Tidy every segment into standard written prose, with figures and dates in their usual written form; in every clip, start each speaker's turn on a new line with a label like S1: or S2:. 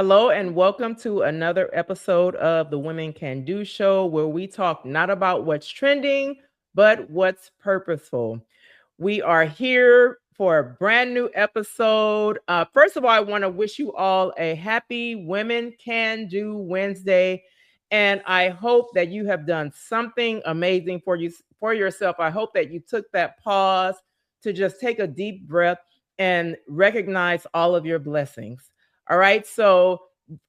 S1: Hello and welcome to another episode of the Women Can Do show where we talk not about what's trending, but what's purposeful. We are here for a brand new episode. First of all, I want to wish you all a happy Women Can Do Wednesday. And I hope that you have done something amazing for yourself. I hope that you took that pause to just take a deep breath and recognize all of your blessings. All right. So,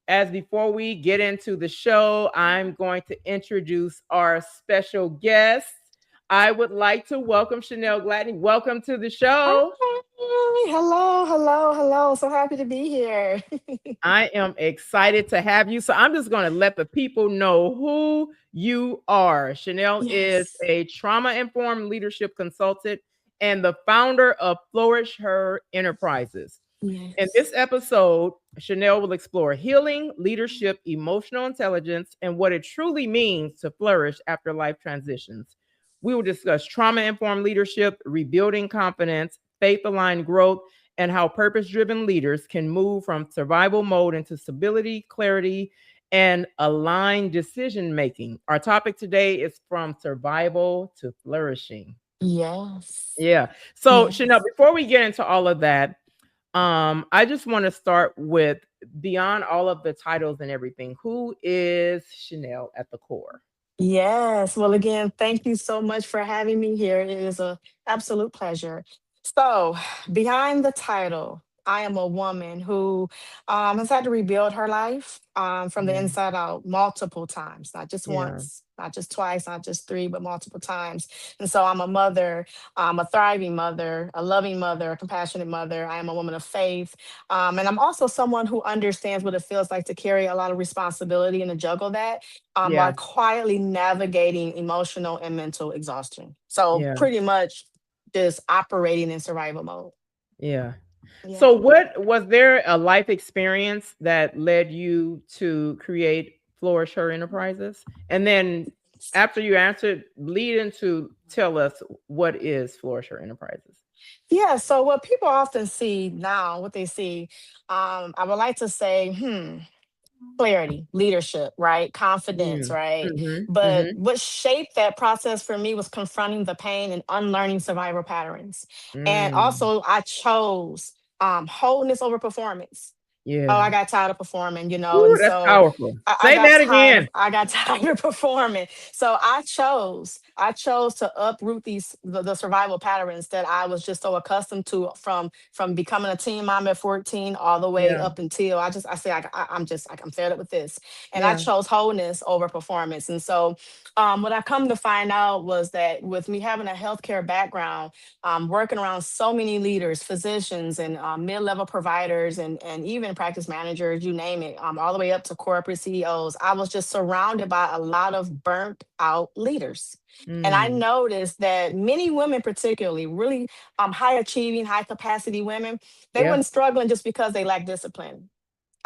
S1: as before we get into the show, I'm going to introduce our special guest. I would like to welcome Chanell Gladney. Welcome to the show.
S2: Hi, hello, hello, hello. So happy to be here.
S1: I am excited to have you. So, I'm just going to let the people know who you are. Chanell is
S2: Yes,
S1: a trauma informed leadership consultant and the founder of FlourishHER Enterprises. In
S2: yes,
S1: this episode, Chanell will explore healing, leadership, emotional intelligence, and what it truly means to flourish after life transitions. We will discuss trauma informed leadership, rebuilding confidence, faith aligned growth, and how purpose driven leaders can move from survival mode into stability, clarity, and aligned decision making. Our topic today is from survival to flourishing.
S2: yes,
S1: Yeah. So, Chanel,
S2: yes.
S1: before we get into all of that, I just want to start with beyond all of the titles and everything, who is Chanel at the core?
S2: Yes. Well, again, thank you so much for having me here. It is a absolute pleasure. So, behind the title, I am a woman who has had to rebuild her life from the
S1: Yeah.
S2: inside out multiple times, not just
S1: Yeah.
S2: once, not just twice, not just three, but multiple times. And so, I'm a mother, a thriving mother, a loving mother, a compassionate mother. I am a woman of faith. And I'm also someone who understands what it feels like to carry a lot of responsibility and to juggle that while
S1: Yeah.
S2: quietly navigating emotional and mental exhaustion. So
S1: Yeah.
S2: pretty much just operating in survival mode.
S1: Yeah.
S2: Yeah.
S1: So, what was there a life experience that led you to create Flourish Her Enterprises? And then after you answered, lead into tell us what is Flourish Her Enterprises.
S2: Yeah. So what people often see now, what they see, I would like to say, clarity, leadership, right? Confidence,
S1: Mm.
S2: right?
S1: Mm-hmm.
S2: But
S1: Mm-hmm.
S2: what shaped that process for me was confronting the pain and unlearning survival patterns. And
S1: Mm.
S2: also I chose wholeness over performance. Oh, I
S1: Yeah.
S2: got tired of performing,
S1: Ooh,
S2: and
S1: that's
S2: so
S1: powerful.
S2: I
S1: Say
S2: got
S1: that
S2: tired of
S1: again.
S2: performing. So I chose to uproot the survival patterns that I was just so accustomed to from becoming a teen mom at 14 all the way
S1: Yeah.
S2: up until I say I'm just like I'm fed up with this, and I
S1: Yeah.
S2: chose wholeness over performance. And so, what I come to find out was that with me having a healthcare background, working around so many leaders, physicians, and mid-level providers, and even practice managers, you name it, all the way up to corporate CEOs. I was just surrounded by a lot of burnt out leaders. And I
S1: Mm.
S2: noticed that many women, particularly really high achieving, high capacity women, they
S1: Yeah.
S2: weren't struggling just because they lacked discipline.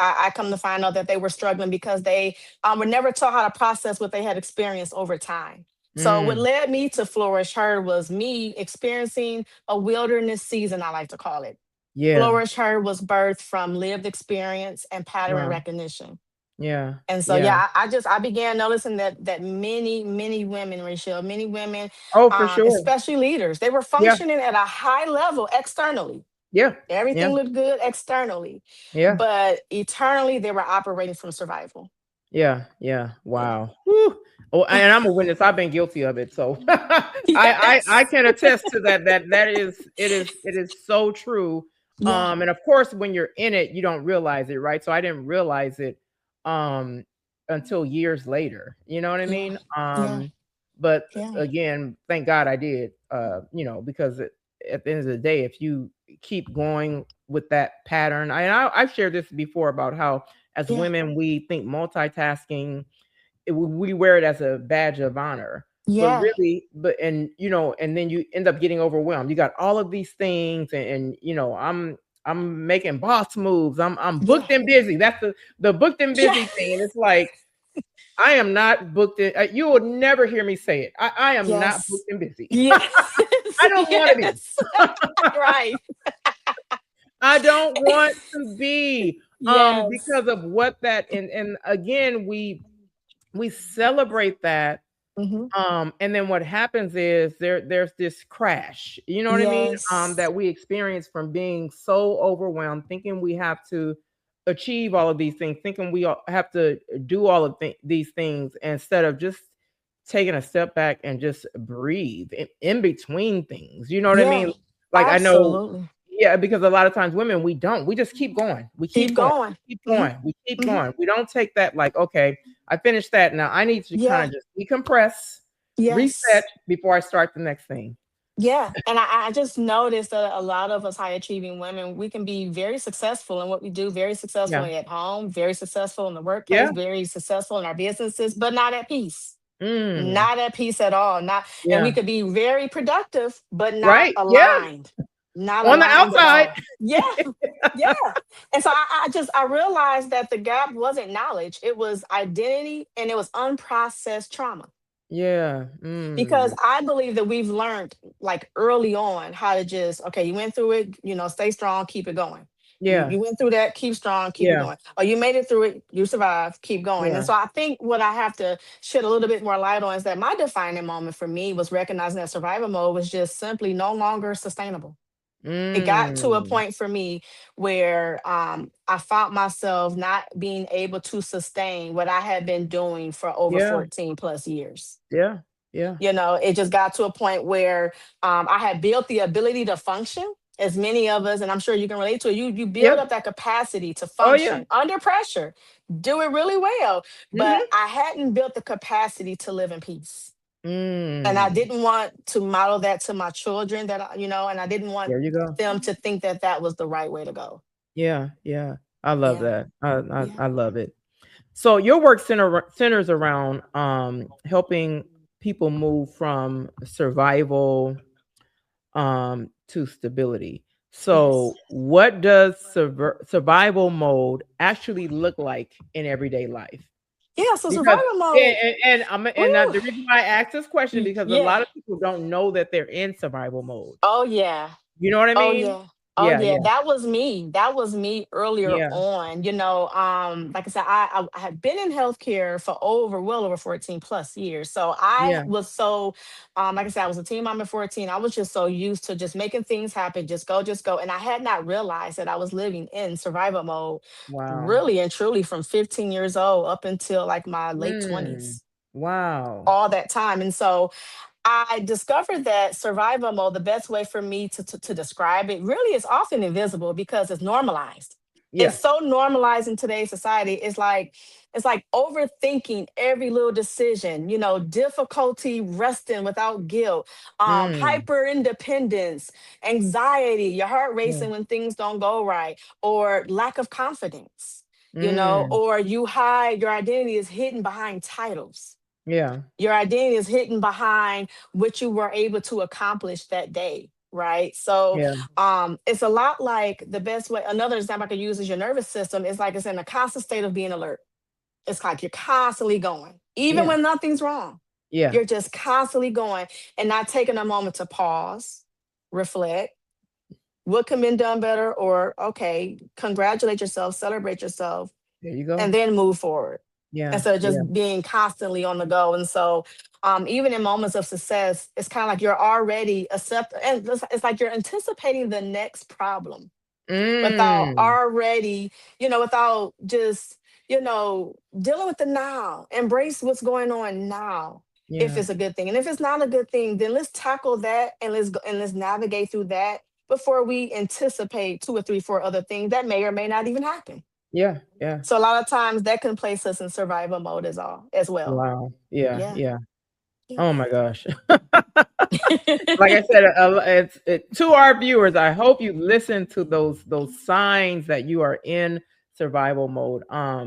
S2: I come to find out that they were struggling because they were never taught how to process what they had experienced over time. So what
S1: Mm.
S2: led me to Flourish Her was me experiencing a wilderness season, I like to call it.
S1: Yeah.
S2: Flourish Her was birthed from lived experience and pattern
S1: Wow.
S2: recognition.
S1: Yeah.
S2: And so,
S1: Yeah.
S2: yeah, I began noticing that many women, Rachel, many women,
S1: Oh, for sure.
S2: especially leaders, they were
S1: Yeah.
S2: functioning at a high level externally.
S1: Yeah. Yeah.
S2: Everything looked good externally,
S1: Yeah.
S2: but eternally they were operating from survival.
S1: Yeah. Yeah.
S2: Yeah.
S1: Wow. Whew. Oh, and I'm a witness. I've been guilty of it. So I
S2: Yes.
S1: can attest to that. That is it is so true.
S2: Yeah.
S1: And of course when you're in it, you don't realize it, right? So I didn't realize it um until years later. You know what I
S2: Yeah.
S1: mean?
S2: Yeah.
S1: But
S2: Yeah.
S1: again, thank God I did. Because at the end of the day, if you keep going with that pattern, I've shared this before about how as
S2: Yeah.
S1: women we think multitasking we wear it as a badge of honor, but
S2: Yeah.
S1: really and then you end up getting overwhelmed. You got all of these things and I'm making boss moves. I'm
S2: Yeah.
S1: booked and busy. That's the booked and
S2: Yeah.
S1: busy thing. And it's like I am not booked in, you will never hear me say it. I am not
S2: Yes.
S1: booked and busy.
S2: Yes.
S1: I don't want to be.
S2: Yes. Right.
S1: I don't want to be.
S2: Yes.
S1: because of what that, and again, we celebrate that,
S2: Hmm.
S1: and then what happens is there's this crash, you know what I mean,
S2: Yes.
S1: that we experience from being so overwhelmed, thinking we have to achieve all of these things, thinking we all have to do all of these things, instead of just taking a step back and just breathe in between things, you know what I
S2: Yeah.
S1: mean? Like, I know,
S2: Absolutely.
S1: yeah, because a lot of times women, we just keep going, we keep
S2: Keep
S1: going,
S2: going.
S1: we keep
S2: Hmm.
S1: going, we keep
S2: Hmm.
S1: going. We don't take that, like, okay, I finished that, now I need to kind
S2: Yeah.
S1: of just decompress, reset
S2: Yes.
S1: before I start the next thing.
S2: Yeah. And I just noticed that a lot of us high achieving women, we can be very successful in what we do, very successful
S1: Yeah.
S2: at home, very successful in the workplace,
S1: Yeah.
S2: very successful in our businesses, but not at peace.
S1: Mm.
S2: Not at peace at all. Not, and we
S1: Yeah.
S2: could be very productive, but not
S1: Right. Yeah.
S2: aligned. Not
S1: On the
S2: aligned at
S1: outside.
S2: all. Yeah. Yeah. And so I realized that the gap wasn't knowledge, it was identity and it was unprocessed trauma.
S1: Yeah.
S2: Because
S1: Mm.
S2: I believe that we've learned like early on how to just, okay, you went through it, stay strong, keep it going. You
S1: Yeah.
S2: you went through that, keep strong, keep it
S1: Yeah.
S2: going. Or you made it through it, you survived, keep going. And
S1: Yeah.
S2: so I think what I have to shed a little bit more light on is that my defining moment for me was recognizing that survival mode was just simply no longer sustainable. It got to a
S1: Mm.
S2: point for me where I found myself not being able to sustain what I had been doing for over
S1: Yeah.
S2: 14 plus years.
S1: Yeah. Yeah.
S2: It just got to a point where I had built the ability to function, as many of us, and I'm sure you can relate to it. You build
S1: Yep.
S2: up that capacity to
S1: Oh, yeah.
S2: function under pressure, do it really well. But
S1: Mhm.
S2: I hadn't built the capacity to live in peace. And I
S1: Mm.
S2: didn't want to model that to my children and I didn't want
S1: There you go.
S2: them to think that that was the right way to go.
S1: Yeah. Yeah. I love
S2: Yeah.
S1: that.
S2: Yeah.
S1: I love it. So your work centers around helping people move from survival to stability.
S2: Yes.
S1: So what does survival mode actually look like in everyday life?
S2: Yeah. So
S1: Because
S2: survival
S1: and,
S2: mode.
S1: the
S2: Woo.
S1: reason why I asked this question, because a
S2: Yeah.
S1: lot of people don't know that they're in survival mode.
S2: Oh yeah.
S1: You know what I
S2: Oh
S1: mean?
S2: yeah. Oh
S1: Yeah,
S2: yeah.
S1: yeah,
S2: That was me. That was me earlier
S1: yeah,
S2: on. Like I said, I had been in healthcare for well over 14 plus years. So I
S1: yeah.
S2: was so like I said, I was a teen mom at 14. I was just so used to just making things happen, just go, just go. And I had not realized that I was living in survival mode
S1: Wow.
S2: really and truly from 15 years old up until like my late
S1: Mm.
S2: 20s.
S1: Wow.
S2: All that time. And so I discovered that survival mode, the best way for me to describe it, really is often invisible because it's normalized. It's
S1: Yeah.
S2: so normalized in today's society. It's like overthinking every little decision, difficulty resting without guilt,
S1: Mm.
S2: hyper independence, anxiety, your heart
S1: Yeah.
S2: racing when things don't go right, or lack of confidence,
S1: Mm.
S2: or you hide your identity is hidden behind titles,
S1: Yeah.
S2: your identity is hidden behind what you were able to accomplish that day, right? So
S1: Yeah.
S2: it's a lot like the best way. Another example I could use is your nervous system. It's like it's in a constant state of being alert. It's like you're constantly going even
S1: Yeah.
S2: when nothing's wrong.
S1: Yeah.
S2: You're just constantly going and not taking a moment to pause, reflect, what can be done better, or okay, congratulate yourself, celebrate yourself,
S1: There you go.
S2: and then move forward
S1: Yeah.
S2: instead of
S1: Yeah.
S2: just being constantly on the go. And so, even in moments of success, it's kind of like you're already and it's like you're anticipating the next problem without
S1: Mm.
S2: already, without just, dealing with the now. Embrace what's going on now. If
S1: Yeah.
S2: it's a good thing, and if it's not a good thing, then let's tackle that and let's go and let's navigate through that before we anticipate two or three, four other things that may or may not even happen.
S1: Yeah. Yeah.
S2: So a lot of times that can place us in survival mode as well.
S1: Wow. Yeah.
S2: Yeah.
S1: Yeah.
S2: Yeah.
S1: Oh my gosh. Like I said, to our viewers, I hope you listen to those signs that you are in survival mode,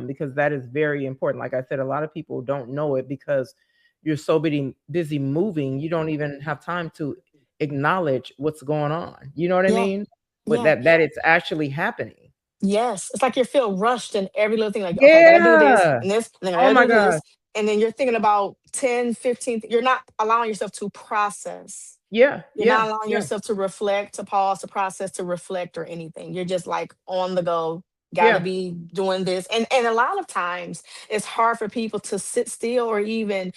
S1: because that is very important. Like I said, a lot of people don't know it because you're so busy moving, you don't even have time to acknowledge what's going on. You know what I
S2: Yeah.
S1: mean? But
S2: Yeah.
S1: that it's actually happening.
S2: Yes. It's like you feel rushed in every little thing. Like, okay, I gotta do this
S1: Yeah.
S2: and this, and then I
S1: Oh
S2: gotta
S1: my
S2: do
S1: gosh.
S2: this. And then you're thinking about 10, 15. You're not allowing yourself to process.
S1: Yeah.
S2: You're
S1: Yeah.
S2: not allowing
S1: Yeah.
S2: yourself to reflect, to pause, to process, to reflect or anything. You're just like on the go. got to
S1: Yeah.
S2: be doing this. And a lot of times it's hard for people to sit still or even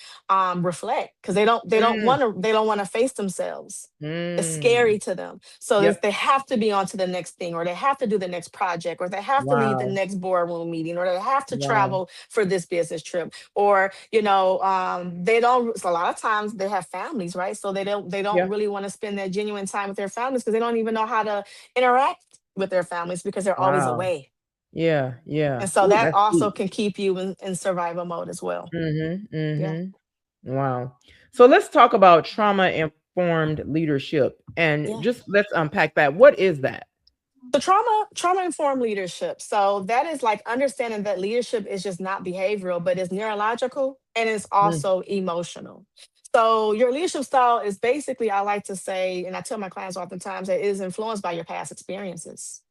S2: reflect, because
S1: Mm,
S2: they don't want to face themselves. It's
S1: mm.
S2: scary to them. So
S1: Yep.
S2: they have to be on to the next thing, or they have to do the next project, or they have to lead the
S1: Wow.
S2: next boardroom meeting, or they have to
S1: Wow.
S2: travel for this business trip, or they don't. So a lot of times they have families, right? So they don't
S1: Yeah.
S2: really want to spend that genuine time with their families, because they don't even know how to interact with their families because they're always
S1: Wow.
S2: away.
S1: Yeah. Yeah.
S2: And so
S1: Ooh,
S2: that
S1: that's
S2: also
S1: deep.
S2: can keep you in survival mode as well.
S1: Mm-hmm.
S2: Yeah.
S1: Mm-hmm. Wow. So let's talk about trauma informed leadership and
S2: Yeah.
S1: just let's unpack that. What is that?
S2: So trauma informed leadership. So that is like understanding that leadership is just not behavioral, but it's neurological and it's
S1: Mm,
S2: also emotional. So your leadership style is basically, I like to say, and I tell my clients oftentimes, that it is influenced by your past experiences.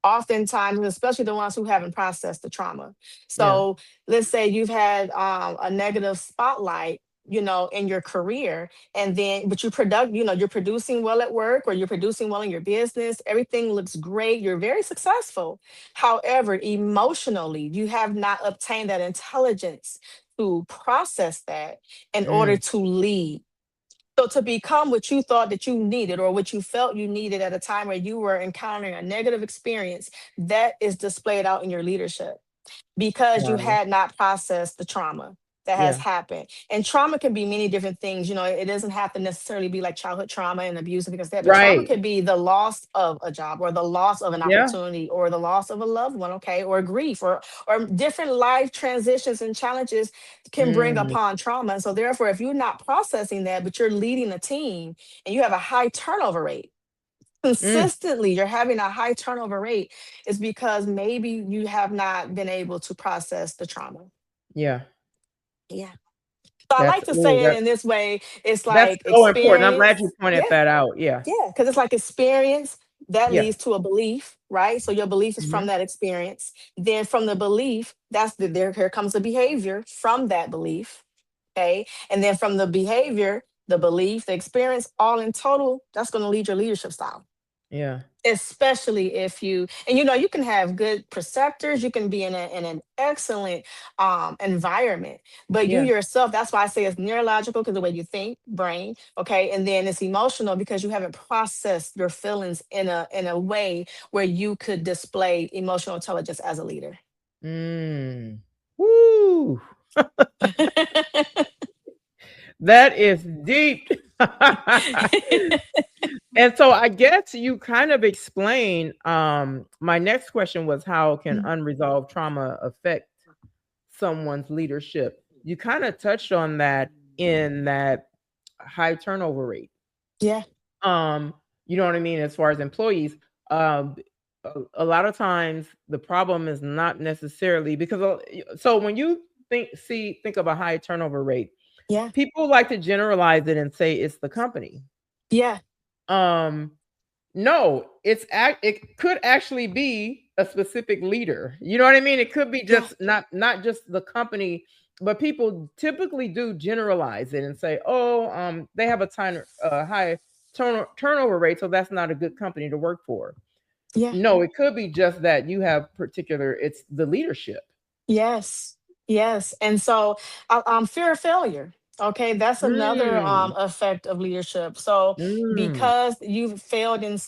S2: Oftentimes, especially the ones who haven't processed the trauma.
S1: yeah.
S2: So let's say you've had a negative spotlight, in your career, and then but you're producing well at work, or you're producing well in your business. Everything looks great. You're very successful. However, emotionally, you have not obtained that intelligence to process that in order
S1: Mm,
S2: to lead. So to become what you thought that you needed, or what you felt you needed at a time where you were encountering a negative experience, that is displayed out in your leadership, because you
S1: wow.
S2: had not processed the trauma that has
S1: Yeah.
S2: happened. And trauma can be many different things. It doesn't have to necessarily be like childhood trauma and abuse and things like that, but trauma
S1: Right.
S2: could be the loss of a job, or the loss of an
S1: Yeah.
S2: opportunity, or the loss of a loved one, okay, or grief, or different life transitions and challenges can bring
S1: Mm,
S2: upon trauma. And so therefore, if you're not processing that, but you're leading a team and you have a high turnover rate,
S1: mm,
S2: consistently you're having a high turnover rate, is because maybe you have not been able to process the trauma.
S1: yeah.
S2: Yeah. So I
S1: That's
S2: like to
S1: oh,
S2: say it in this way. It's
S1: that's
S2: like
S1: so important. I'm glad you
S2: experience.
S1: pointed
S2: Yeah.
S1: that out. Yeah.
S2: Yeah. Because it's like experience that
S1: Yeah.
S2: leads to a belief, right? So your belief is from
S1: Mhm.
S2: that experience. Then from the belief, here comes the behavior from that belief. Okay. And then from the behavior, the belief, the experience, all in total, that's going to lead your leadership style.
S1: Yeah.
S2: Especially if you can have good preceptors, you can be in an excellent environment, but you
S1: Yeah.
S2: yourself, that's why I say it's neurological, because the way you think, brain, okay, and then it's emotional because you haven't processed your feelings in a way where you could display emotional intelligence as a leader.
S1: Mm. Woo! That is deep. And so I guess you kind of explain, my next question was how can unresolved trauma affect someone's leadership? You kind of touched on that in that high turnover rate.
S2: Yeah.
S1: Um, you know what I mean? As far as employees, um, a lot of times the problem is not necessarily because so when you think of a high turnover rate,
S2: Yeah.
S1: people like to generalize it and say it's the company.
S2: Yeah.
S1: Um, no, it could actually be a specific leader. You know what I mean? It could be
S2: Yeah.
S1: just not just the company, but people typically do generalize it and say, "Oh, they have a high turnover rate, so that's not a good company to work for."
S2: Yeah.
S1: No, it could be just that you have particular. It's the leadership.
S2: Yes, yes. And so, fear of failure. Okay, that's another
S1: Mm,
S2: effect of leadership. So,
S1: mm,
S2: because you've failed in,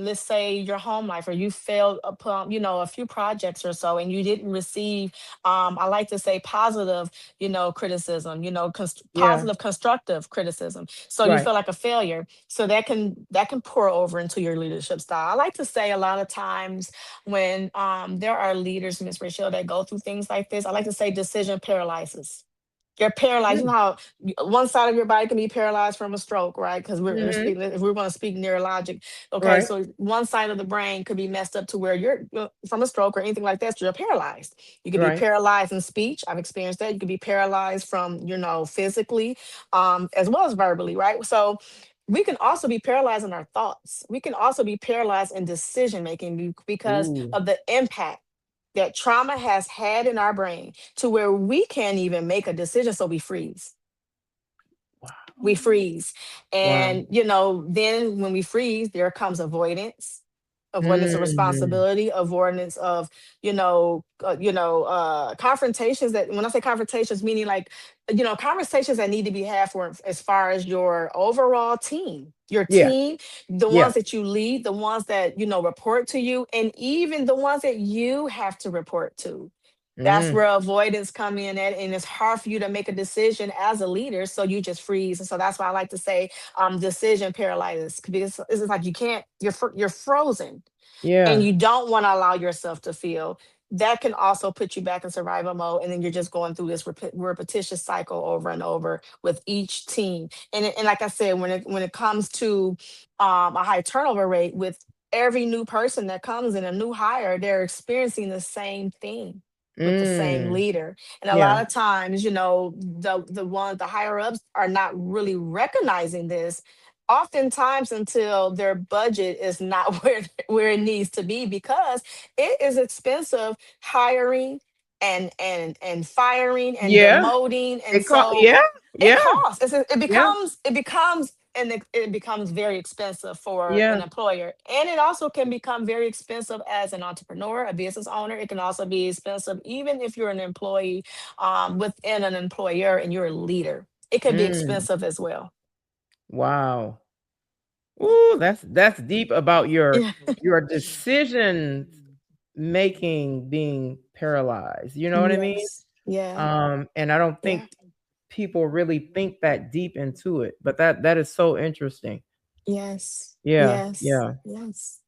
S2: let's say, your home life, or you failed upon, a few projects or so, and you didn't receive, I like to say, positive, criticism,
S1: yeah,
S2: positive, constructive criticism. So you
S1: right.
S2: feel like a failure. So that can pour over into your leadership style. I like to say a lot of times when there are leaders, Miss Rachel, that go through things like this, I like to say decision paralysis. You're paralyzed. You know
S1: Mm,
S2: how one side of your body can be paralyzed from a stroke, right? Because we're
S1: mhm,
S2: speaking, if we're going to speak neurologic, okay.
S1: right,
S2: So one side of the brain could be messed up to where you're from a stroke or anything like that. So you're paralyzed. You could be
S1: right.
S2: paralyzed in speech. I've experienced that. You could be paralyzed from, physically, as well as verbally, right? So we can also be paralyzed in our thoughts. We can also be paralyzed in decision making because
S1: Ooh,
S2: of the impact that trauma has had in our brain, to where we can't even make a decision. So we freeze.
S1: wow,
S2: We freeze.
S1: wow.
S2: And, then when we freeze, there comes avoidance. avoidance of
S1: Mm.
S2: responsibility, avoidance of, confrontations. That when I say confrontations, meaning like, conversations that need to be had for as far as your overall team,
S1: Yeah.
S2: the
S1: Yeah.
S2: ones that you lead, the ones that, report to you, and even the ones that you have to report to. That's
S1: Mm.
S2: where avoidance come in at, and it's hard for you to make a decision as a leader, so you just freeze. And so that's why I like to say, decision paralysis, because it's like you can't, you're frozen, and
S1: Yeah.
S2: you don't want to allow yourself to feel. That can also put you back in survival mode, and then you're just going through this repetitious cycle over and over with each team. And like I said, when it comes to a high turnover rate, with every new person that comes in, a new hire, they're experiencing the same thing with the same
S1: Mm.
S2: leader. And a
S1: Yeah.
S2: lot of times, the higher ups are not really recognizing this oftentimes until their budget is not where it needs to be, because it is expensive hiring and firing and
S1: Yeah.
S2: demoting. And
S1: It call
S2: so
S1: yeah.
S2: it
S1: Yeah.
S2: costs. It
S1: Yeah.
S2: becomes and it becomes very expensive for
S1: Yeah.
S2: an employer, and it also can become very expensive as an entrepreneur, a business owner. It can also be expensive even if you're an employee, within an employer and you're a leader. It could be
S1: Mm.
S2: expensive as well.
S1: Wow. Ooh, that's deep about
S2: Yeah.
S1: your decision making being paralyzed. You know what I mean?
S2: Yes. Yeah.
S1: And I don't
S2: Yeah.
S1: think people really think that deep into it, but that is so interesting.
S2: Yes.
S1: Yeah,
S2: Yes.
S1: yeah.
S2: Yes.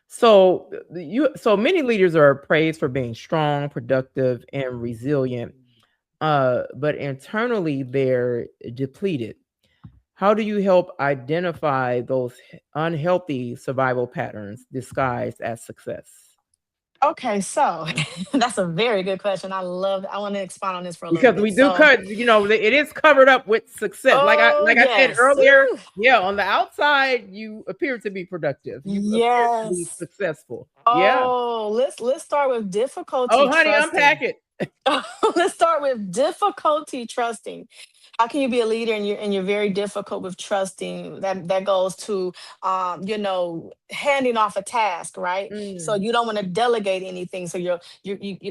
S1: So many leaders are praised for being strong, productive, and resilient. But internally they're depleted. How do you help identify those unhealthy survival patterns disguised as success?
S2: Okay, so that's a very good question. I want to expound on this for a little
S1: Because
S2: bit.
S1: we do
S2: So,
S1: cut, it is covered up with success.
S2: oh
S1: Like I said
S2: yes.
S1: earlier,
S2: Ooh,
S1: yeah, on the outside you appear to be productive. You appear to be
S2: yes.
S1: successful. Yeah.
S2: Oh, let's start with difficulty
S1: Oh, honey,
S2: trusting.
S1: unpack it.
S2: Let's start with difficulty trusting. How can you be a leader and you're very difficult with trusting? That goes to, handing off a task, right? So
S1: Mm,
S2: you don't want to delegate anything. So you're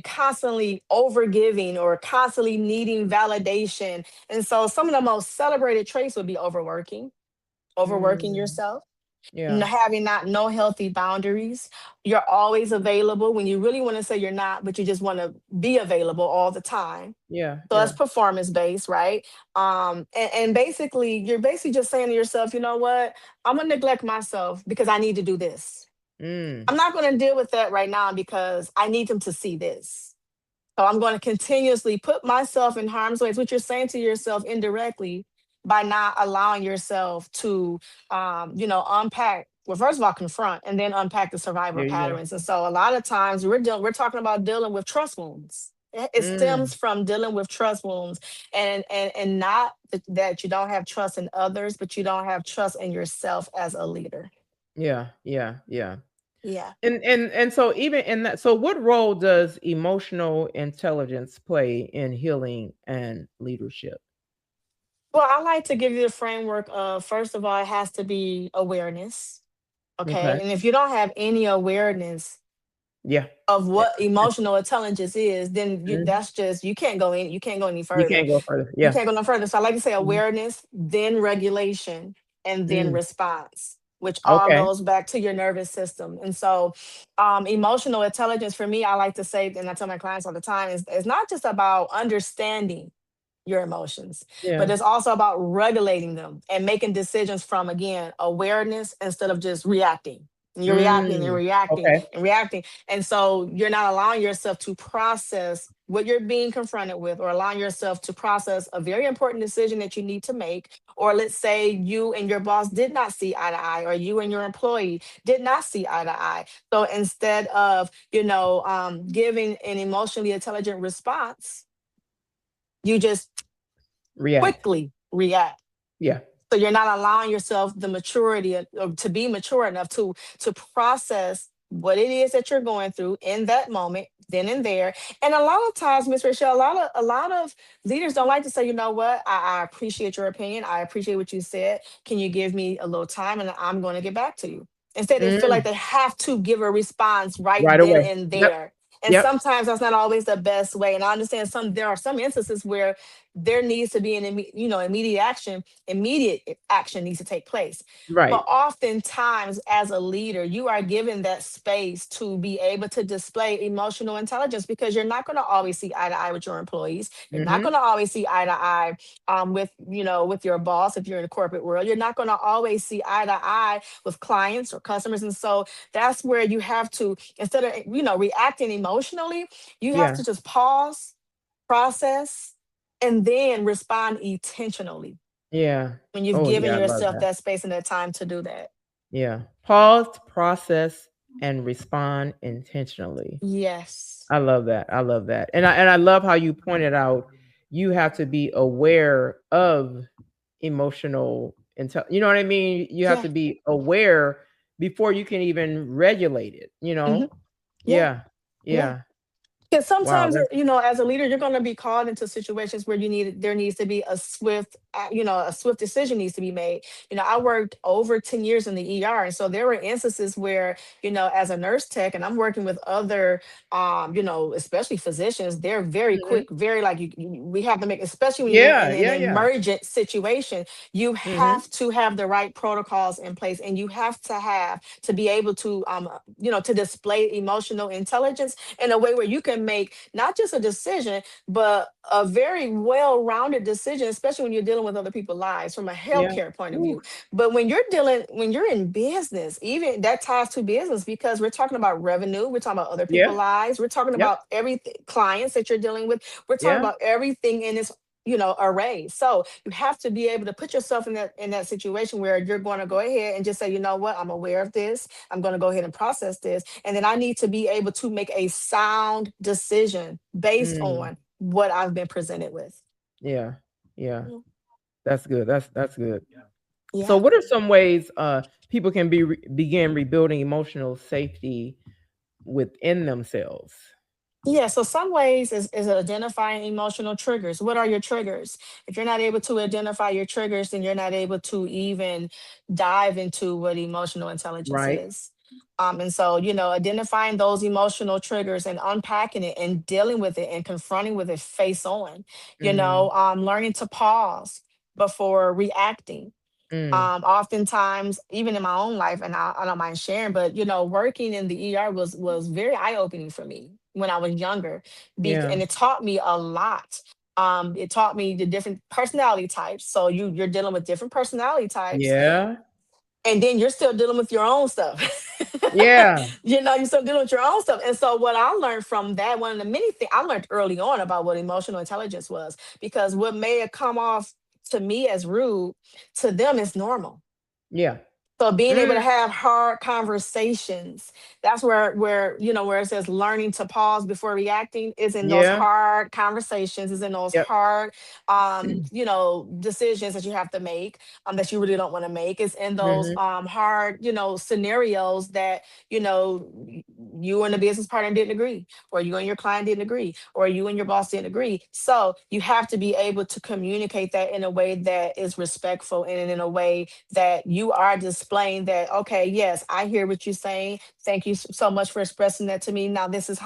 S2: constantly over giving or constantly needing validation. And so some of the most celebrated traits would be overworking
S1: mm,
S2: yourself,
S1: yeah,
S2: having not no healthy boundaries. You're always available when you really want to say you're not, but you just want to be available all the time.
S1: yeah,
S2: So that's
S1: yeah.
S2: performance based, right? And basically, you're basically just saying to yourself, you know what? I'm gonna neglect myself because I need to do this.
S1: Mm,
S2: I'm not gonna deal with that right now because I need them to see this. So I'm going to continuously put myself in harm's way. It's what you're saying to yourself indirectly by not allowing yourself to, unpack. Well, first of all, confront and then unpack the survival
S1: there you go.
S2: patterns. And so a lot of times we're talking about dealing with trust wounds. It stems
S1: Mm,
S2: from dealing with trust wounds, and not that you don't have trust in others, but you don't have trust in yourself as a leader.
S1: yeah, yeah, yeah.
S2: Yeah.
S1: And so even in that, so what role does emotional intelligence play in healing and leadership?
S2: Well, I like to give you the framework of, first of all, it has to be awareness.
S1: Okay.
S2: Okay. And if you don't have any awareness
S1: Yeah.
S2: of
S1: Yeah.
S2: what emotional intelligence is, then
S1: Mhm.
S2: that's just, you can't go any
S1: You
S2: further.
S1: can't go further.
S2: You
S1: Yeah.
S2: can't go no further. So I like to say
S1: Mhm.
S2: awareness, then regulation, and then
S1: Mm.
S2: response, which all
S1: Okay.
S2: goes back to your nervous system. And so, emotional intelligence for me, I like to say, and I tell my clients all the time, is not just about understanding your emotions, but
S1: Yeah.
S2: it's also about regulating them and making decisions from, again, awareness instead of just reacting. And you're reacting and
S1: Mm.
S2: reacting
S1: Okay.
S2: and reacting. And so you're not allowing yourself to process what you're being confronted with, or allowing yourself to process a very important decision that you need to make. Or let's say you and your boss did not see eye to eye, or you and your employee did not see eye to eye. So instead of, giving an emotionally intelligent response, you just
S1: React.
S2: quickly react.
S1: Yeah.
S2: So you're not allowing yourself the maturity, or to be mature enough to process what it is that you're going through in that moment, then and there. And a lot of times, Miss Rachel, a lot of leaders don't like to say, you know what, I appreciate your opinion. I appreciate what you said. Can you give me a little time and I'm going to get back to you? Instead, they feel like
S1: Mm.
S2: they have to give a response right
S1: Right
S2: then
S1: away.
S2: and
S1: Yep.
S2: there. And
S1: Yep.
S2: sometimes that's not always the best way. And I understand there are some instances where there needs to be immediate action needs to take place. But
S1: Right.
S2: oftentimes, as a leader, you are given that space to be able to display emotional intelligence, because you're not going to always see eye to eye with your employees. You're not going
S1: Mhm.
S2: to always see eye to eye with with your boss if you're in the corporate world. You're not going to always see eye to eye with clients or customers, and so that's where you have to, instead of reacting emotionally, you have
S1: Yeah.
S2: to just pause, process, and then respond intentionally
S1: Yeah.
S2: when you've
S1: Oh,
S2: given
S1: yeah, I love
S2: yourself
S1: that.
S2: that space and that time to do that.
S1: Yeah. Pause, process, and respond intentionally.
S2: Yes.
S1: I love that. I love that. And I love how you pointed out you have to be aware of emotional you know what I mean? You have
S2: Yeah.
S1: to be aware before you can even regulate it, you
S2: Hmm.
S1: know?
S2: Yeah.
S1: Yeah.
S2: Yeah.
S1: Yeah.
S2: Because
S1: Wow,
S2: sometimes,
S1: that's
S2: as a leader, you're going to be called into situations where there needs to be a swift, a swift decision needs to be made. I worked over 10 years in the ER. And so there were instances where, as a nurse tech, and I'm working with other, especially physicians, they're very
S1: mhm.
S2: quick, very like, we have to make, especially when you're
S1: Yeah,
S2: in an
S1: yeah, yeah.
S2: emergent situation, you
S1: Mhm.
S2: have to have the right protocols in place, and you have to be able to, to display emotional intelligence in a way where you can make not just a decision, but a very well-rounded decision, especially when you're dealing with other people's lives from a
S1: Yeah.
S2: healthcare point of
S1: Ooh.
S2: view. But when you're in business, even that ties to business, because we're talking about revenue, we're talking about other people's
S1: Yeah.
S2: lives, we're talking
S1: Yep.
S2: about everything, clients that you're dealing with, we're talking
S1: Yeah.
S2: about everything in this array. So you have to be able to put yourself in that situation where you're going to go ahead and just say, you know what, I'm aware of this, I'm going to go ahead and process this, and then I need to be able to make a sound decision based
S1: Mm.
S2: on what I've been presented with.
S1: Yeah. Yeah.
S2: Mm.
S1: That's good. That's good. So
S2: Yeah.
S1: what are some ways people can begin rebuilding emotional safety within themselves?
S2: Yeah, so some ways is identifying emotional triggers. What are your triggers? If you're not able to identify your triggers, then you're not able to even dive into what emotional intelligence
S1: Right?
S2: is. And so, identifying those emotional triggers and unpacking it and dealing with it and confronting with it face on,
S1: Mm.
S2: learning to pause before reacting.
S1: Mm.
S2: Oftentimes, even in my own life, and I don't mind sharing, but working in the ER was very eye opening for me when I was younger,
S1: Yeah.
S2: and it taught me a lot. It taught me the different personality types. So you're dealing with different personality types,
S1: Yeah.
S2: and then you're still dealing with your own stuff.
S1: Yeah.
S2: You're still dealing with your own stuff. And so what I learned from that, one of the many things I learned early on about what emotional intelligence was, because what may have come off to me as rude, to them is normal.
S1: Yeah.
S2: So being able
S1: Mm.
S2: to have hard conversations, that's where it says learning to pause before reacting, is in those
S1: Yeah.
S2: hard conversations, is in those
S1: Yep.
S2: hard decisions that you have to make, that you really don't want to make. It's in those
S1: Mhm.
S2: hard, scenarios that, you and the business partner didn't agree, or you and your client didn't agree, or you and your boss didn't agree. So you have to be able to communicate that in a way that is respectful, and in a way that you are displaying that, okay, yes, I hear what you're saying, thank you so much for expressing that to me, now this is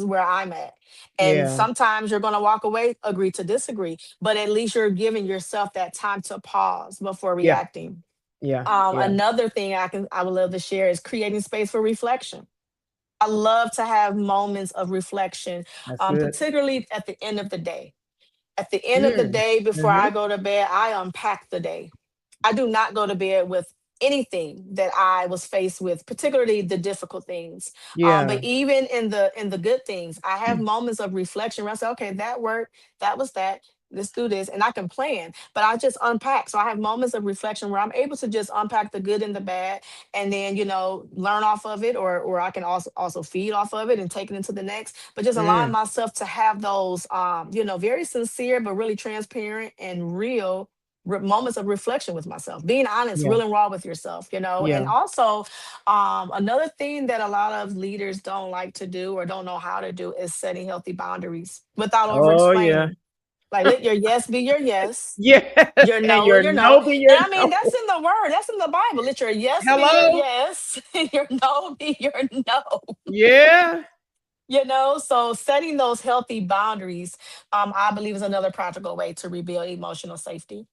S2: where I'm at. And
S1: Yeah.
S2: sometimes you're going to walk away, agree to disagree, but at least you're giving yourself that time to pause before
S1: Yeah.
S2: reacting.
S1: Yeah. Yeah.
S2: Another thing I would love to share is creating space for reflection. I love to have moments of reflection,
S1: That's good.
S2: particularly at the end of the day. At the end of the
S1: Mm.
S2: day, before I
S1: Mhm.
S2: go to bed, I unpack the day. I do not go to bed with anything that I was faced with, particularly the difficult things. But
S1: Yeah.
S2: even in the good things, I have moments of reflection where I say, okay, that worked, that was that. Let's do this, and I can plan. But I just unpack. So I have moments of reflection where I'm able to just unpack the good and the bad, and then learn off of it, or I can also feed off of it and take it into the next. But just allowing
S1: Mm.
S2: myself to have those, very sincere but really transparent and real moments of reflection with myself, being honest,
S1: Yeah.
S2: real and raw with yourself,
S1: Yeah.
S2: and also, another thing that a lot of leaders don't like to do or don't know how to do is setting healthy boundaries without over
S1: Oh, yeah.
S2: explaining. Like, let your yes be your yes,
S1: Yes,
S2: your
S1: and
S2: no,
S1: your
S2: your no.
S1: no be
S2: And
S1: your
S2: I mean,
S1: no.
S2: that's in the word, that's in the Bible. Let your yes be your
S1: Hello?
S2: yes, and your no be your no.
S1: Yeah.
S2: So setting those healthy boundaries, I believe is another practical way to rebuild emotional safety.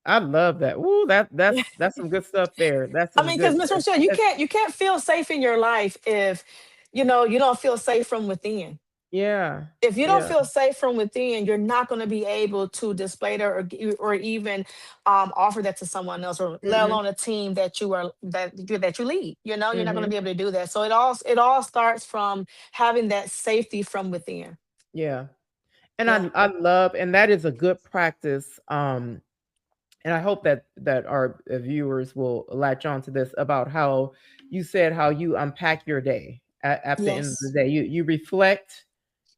S1: I love that. Ooh, that's some good stuff there. That's
S2: I
S1: some
S2: mean, because
S1: good
S2: Mr. Rochelle, you can't feel safe in your life if you don't feel safe from within.
S1: yeah.
S2: If you don't
S1: Yeah.
S2: feel safe from within, you're not going to be able to display that, or even offer that to someone else, or let
S1: Mhm.
S2: alone a team that you lead. You're not going to
S1: Mhm.
S2: be able to do that. So it all starts from having that safety from within.
S1: Yeah. And
S2: Yeah.
S1: I love, and that is a good practice. And I hope that our viewers will latch on to this about how you said how you unpack your day at the end of the
S2: Yes.
S1: day. You reflect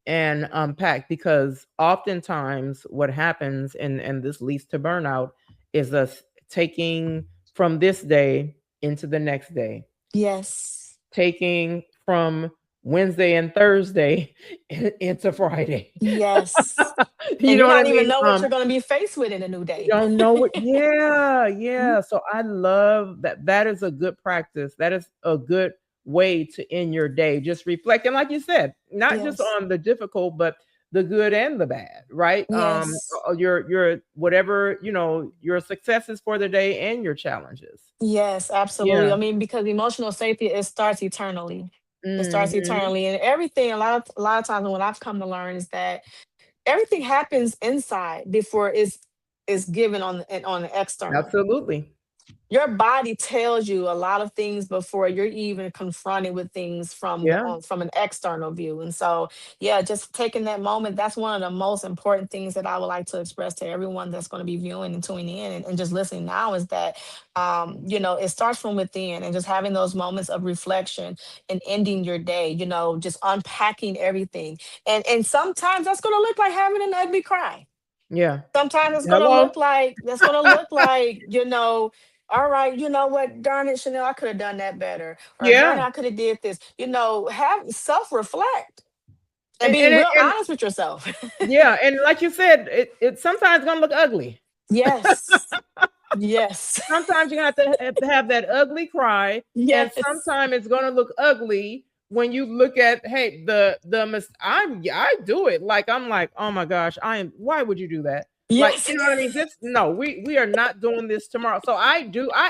S1: and unpack, because oftentimes what happens, and this leads to burnout, is us taking from this day into the next day,
S2: Yes.
S1: taking from Wednesday and Thursday into Friday.
S2: Yes.
S1: You
S2: And
S1: know
S2: you
S1: what I
S2: don't even
S1: mean?
S2: know what you're going to be faced with in a new
S1: You
S2: day.
S1: don't know what, yeah,
S2: Mhm.
S1: yeah. So I love that. That is a good practice. That is a good way to end your day. Just reflecting, like you said, not just
S2: Yes.
S1: on the difficult, but the good and the bad, right?
S2: Yes.
S1: Your whatever, your successes for the day and your challenges.
S2: Yes, absolutely.
S1: Yeah.
S2: I mean, because emotional safety, it starts eternally. It starts
S1: Mhm.
S2: eternally, and everything. A lot of times, what I've come to learn is that everything happens inside before it's given on the external.
S1: Absolutely.
S2: Your body tells you a lot of things before you're even confronted with things
S1: Yeah.
S2: from an external view. And so, yeah, just taking that moment, that's one of the most important things that I would like to express to everyone that's going to be viewing and tuning in, and just listening now, is that it starts from within, and just having those moments of reflection and ending your day, just unpacking everything. And sometimes that's going to look like having an ugly cry.
S1: Yeah.
S2: Sometimes it's gonna
S1: Hello.
S2: look like all right, you know what, darn it, Chanel, I could have done that better. Or darn
S1: Yeah.
S2: it, I could have did this. Have self-reflect and
S1: And
S2: being
S1: and
S2: real
S1: and
S2: honest with yourself.
S1: yeah, and like you said, it sometimes gonna look ugly.
S2: Yes. Yes.
S1: Sometimes you're gonna have to have that ugly cry, and
S2: Yes.
S1: sometimes it's gonna look ugly when you look at, hey, I do it, like I'm like, oh my gosh, I am. Why would you do that? Like,
S2: Yes.
S1: you know what I mean? This No, we are not doing this tomorrow. So I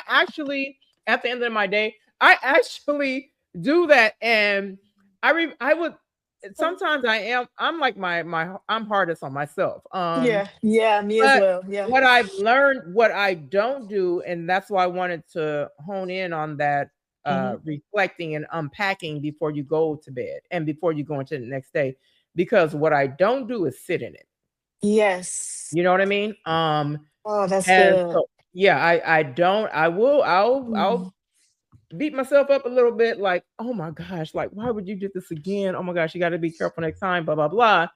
S1: actually, at the end of my day, I actually do that, and I would sometimes I'm like I'm hardest on myself.
S2: Yeah. Yeah, me as
S1: But
S2: well. Yeah.
S1: what I've learned, what I don't do, and that's why I wanted to hone in on that,
S2: Hmm.
S1: reflecting and unpacking before you go to bed and before you go into the next day, because what I don't do is sit in it.
S2: Yes.
S1: You know what I mean?
S2: Oh, that's
S1: And
S2: good.
S1: so yeah, I don't. I'll
S2: Mm.
S1: beat myself up a little bit, like, oh my gosh, like, why would you do this again? Oh my gosh, you got to be careful next time. Blah blah blah.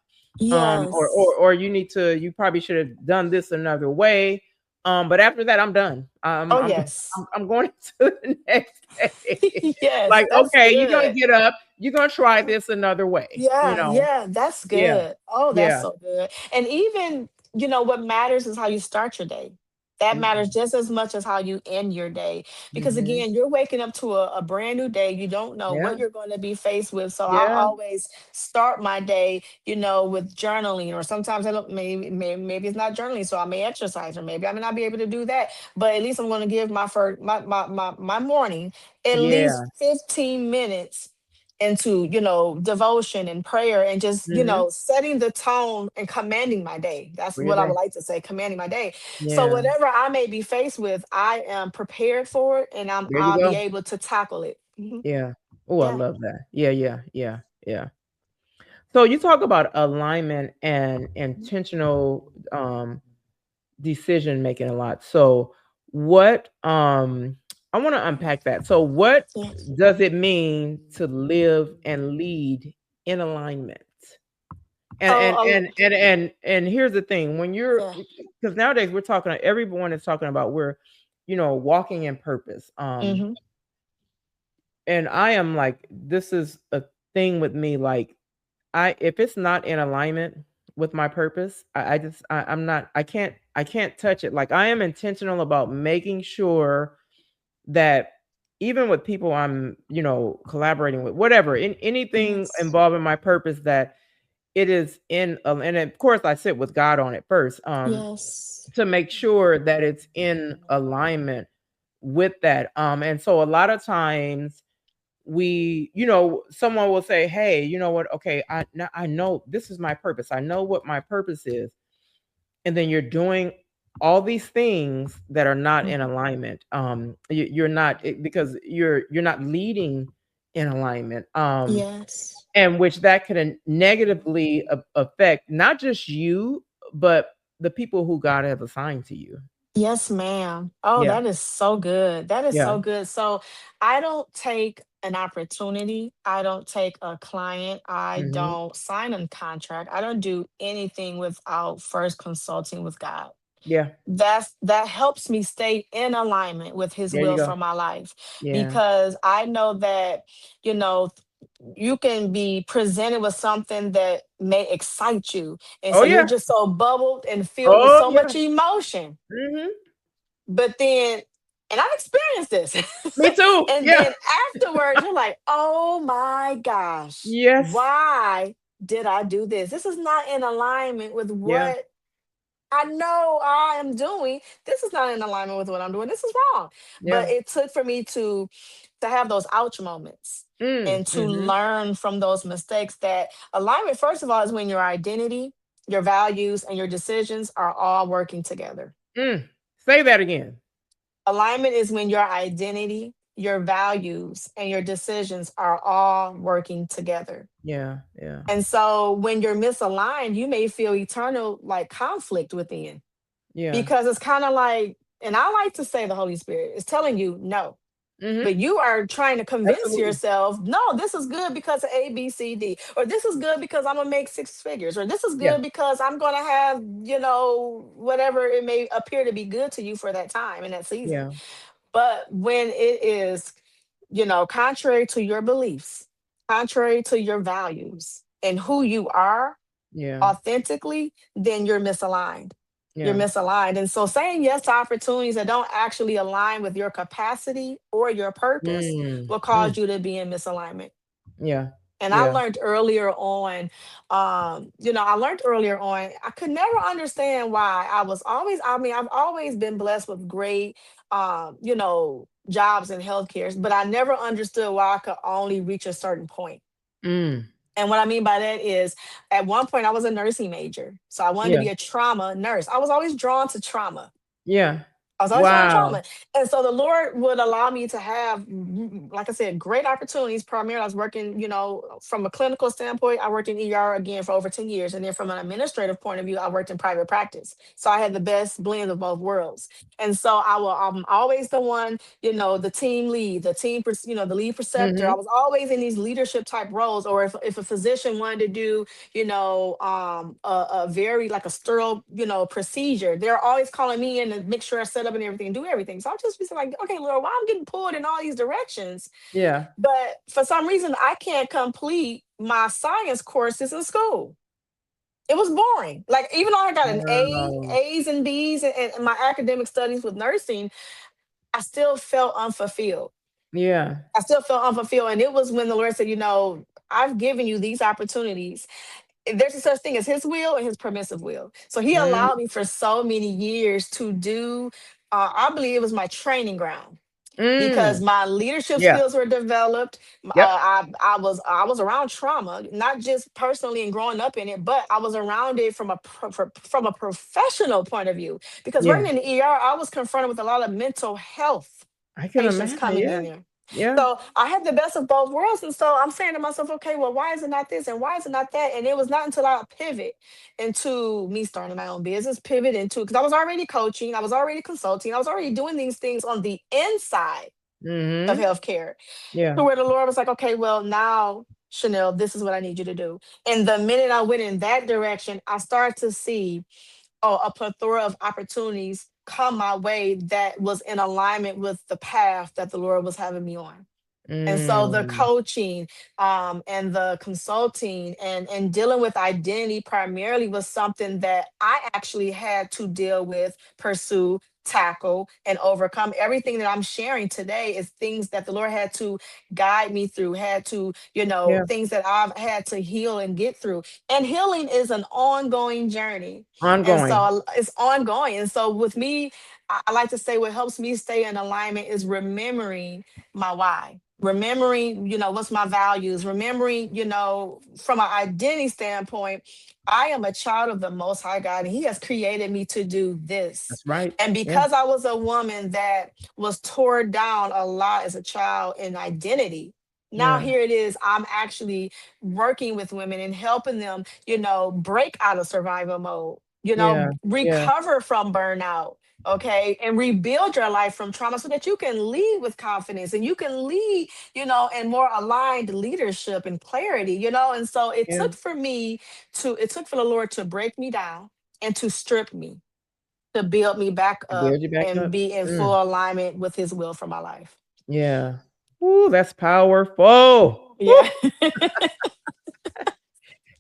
S1: Or
S2: Yes.
S1: you probably should have done this another way. But after that, I'm done.
S2: Oh, yes.
S1: I'm going to the next day.
S2: Yes,
S1: Like,
S2: that's
S1: okay, you're gonna
S2: good.
S1: get up, you're gonna try this another way,
S2: Yeah, yeah, that's
S1: Yeah,
S2: good. Oh, that's
S1: yeah.
S2: so good. And even, what matters is how you start your day. That matters
S1: Mhm,
S2: just as much as how you end your day. Because
S1: mhm.
S2: again, you're waking up to a brand new day. You don't know what
S1: Yeah,
S2: you're going to be faced with. So I
S1: yeah,
S2: always start my day, with journaling, or sometimes I don't, maybe it's not journaling. So I may exercise, or maybe I may not be able to do that. But at least I'm going to give my first, my morning at
S1: yeah.
S2: least 15 minutes into devotion and prayer, and just
S1: Mhm.
S2: setting the tone and commanding my day. That's
S1: For your
S2: what I would
S1: day.
S2: like to say, commanding my day. So
S1: Yeah.
S2: whatever I may be faced with, I am prepared for it, and
S1: There you
S2: I'll be
S1: go.
S2: able to tackle it. Mhm.
S1: Yeah. Oh, I
S2: Yeah.
S1: love that. Yeah, yeah, yeah, yeah. So you talk about alignment and intentional decision making a lot. So what I want to unpack that. So what
S2: Yeah.
S1: does it mean to live and lead in alignment? And here's the thing, when you're,
S2: Yeah.
S1: because nowadays we're talking, everyone is talking about, we're, walking in purpose.
S2: Hmm.
S1: And I am like, this is a thing with me, like, if it's not in alignment, with my purpose. I just I'm not I can't touch it. Like I am intentional about making sure that even with people I'm, collaborating with, whatever, in anything
S2: Yes.
S1: involving my purpose, that it is in and of course I sit with God on it first,
S2: Yes.
S1: to make sure that it's in alignment with that. And so a lot of times someone will say, "Hey, you know what? Okay, I know this is my purpose. I know what my purpose is." And then you're doing all these things that are not in
S2: Mhm.
S1: alignment. You're not because you're not leading in alignment.
S2: Yes.
S1: And which that could negatively affect not just you, but the people who God has assigned to you.
S2: Yes, ma'am. Oh,
S1: Yeah.
S2: that is so good. That is
S1: Yeah.
S2: so good. So I don't take an opportunity. I don't take a client. I
S1: Hmm.
S2: don't sign a contract. I don't do anything without first consulting with God.
S1: Yeah.
S2: That helps me stay in alignment with his
S1: There you
S2: will
S1: go.
S2: for my life,
S1: Yeah.
S2: because I know that, you know you can be presented with something that may excite you, and
S1: Oh
S2: so you're
S1: yeah.
S2: just so bubbled and filled with
S1: Oh
S2: so
S1: yeah.
S2: much emotion.
S1: Hmm.
S2: But then, and I've experienced this,
S1: Me too.
S2: and
S1: Yeah.
S2: then afterwards, you're like, oh my gosh,
S1: Yes.
S2: why did I do this? This is not in alignment with
S1: Yeah.
S2: what I know I am doing. This is not in alignment with what I'm doing. This is wrong. But
S1: Yeah.
S2: it took for me to have those ouch moments
S1: Mm.
S2: and to
S1: Mhm.
S2: learn from those mistakes. That alignment, first of all, is when your identity, your values, and your decisions are all working together.
S1: Mm. Say that again.
S2: Alignment is when your identity, your values, and your decisions are all working together.
S1: Yeah. Yeah.
S2: And so when you're misaligned, you may feel eternal like conflict within,
S1: Yeah.
S2: because it's kind of like, and I like to say the Holy Spirit is telling you no,
S1: Mhm.
S2: but you are trying to convince
S1: Absolutely.
S2: yourself, no, this is good because of A, B, C, D, or this is good because I'm gonna make six figures, or this is
S1: Yeah.
S2: good because I'm gonna have, whatever it may appear to be good to you for that time and that season.
S1: Yeah.
S2: But when it is, contrary to your beliefs, contrary to your values and who you are
S1: Yeah.
S2: authentically, then you're misaligned. You're
S1: Yeah.
S2: misaligned. And so saying yes to opportunities that don't actually align with your capacity or your purpose
S1: Mm.
S2: will cause
S1: Mm.
S2: you to be in misalignment.
S1: Yeah.
S2: And I
S1: Yeah.
S2: learned earlier on, I could never understand why I mean, I've always been blessed with great, jobs in healthcare, but I never understood why I could only reach a certain point.
S1: Mm.
S2: And what I mean by that is, at one point, I was a nursing major. So I wanted to
S1: Yeah.
S2: be a trauma nurse. I was always drawn to trauma.
S1: Yeah.
S2: I was always around
S1: Wow.
S2: trauma. And so the Lord would allow me to have, like I said, great opportunities. Primarily, I was working, from a clinical standpoint, I worked in ER again for over 10 years. And then from an administrative point of view, I worked in private practice. So I had the best blend of both worlds. And so I'm always the one, the team lead, the lead preceptor. I
S1: Mhm.
S2: was always in these leadership type roles. Or if a physician wanted to do, a very like a sterile, procedure, they're always calling me in to make sure I set up and everything, do everything. So I'll just be like, okay, Lord, why I'm getting pulled in all these directions?
S1: Yeah.
S2: But for some reason, I can't complete my science courses in school. It was boring. Like, even though I got an A,
S1: Wow.
S2: A's and B's in my academic studies with nursing, I still felt unfulfilled.
S1: Yeah.
S2: I still felt unfulfilled. And it was when the Lord said, I've given you these opportunities. There's a such thing as his will and his permissive will. So he
S1: Mm.
S2: allowed me for so many years to do, I believe it was my training ground, because
S1: Mm.
S2: my leadership
S1: Yeah.
S2: skills were developed.
S1: Yep.
S2: I was around trauma, not just personally and growing up in it, but I was around it from from a professional point of view. Because
S1: Yeah.
S2: working in the ER, I was confronted with a lot of mental health
S1: I can
S2: patients
S1: imagine.
S2: coming
S1: Yeah.
S2: in there.
S1: Yeah.
S2: So I had the best of both worlds. And so I'm saying to myself, okay, well, why is it not this? And why is it not that? And it was not until I pivot into me starting my own business, pivot into, because I was already coaching, I was already consulting, I was already doing these things on the inside of
S1: Mhm.
S2: healthcare, to
S1: Yeah.
S2: where the Lord was like, okay, well, now, Chanel, this is what I need you to do. And the minute I went in that direction, I started to see, a plethora of opportunities come my way that was in alignment with the path that the Lord was having me on. And so the
S1: Mm.
S2: coaching and the consulting and dealing with identity primarily was something that I actually had to deal with, pursue, tackle, and overcome. Everything that I'm sharing today is things that the Lord had to guide me through, had to,
S1: Yeah.
S2: things that I've had to heal and get through. And healing is an ongoing journey. And
S1: Ongoing.
S2: so it's ongoing. And so with me, I like to say what helps me stay in alignment is remembering my why, remembering, what's my values, remembering, from an identity standpoint, I am a child of the Most High God, and He has created me to do this.
S1: That's right.
S2: And
S1: Yeah.
S2: because I was a woman that was torn down a lot as a child in identity, now
S1: Yeah.
S2: here it is, I'm actually working with women and helping them, break out of survival mode,
S1: Yeah. Yeah.
S2: recover from burnout, okay, and rebuild your life from trauma so that you can lead with confidence and you can lead, in more aligned leadership and clarity, and so
S1: Yeah.
S2: it took for the Lord to break me down and to strip me, to build me back
S1: To
S2: up
S1: build you back
S2: and
S1: up.
S2: be in
S1: Mm.
S2: full alignment with His will for my life.
S1: Yeah. Ooh, that's powerful. Woo.
S2: Yeah.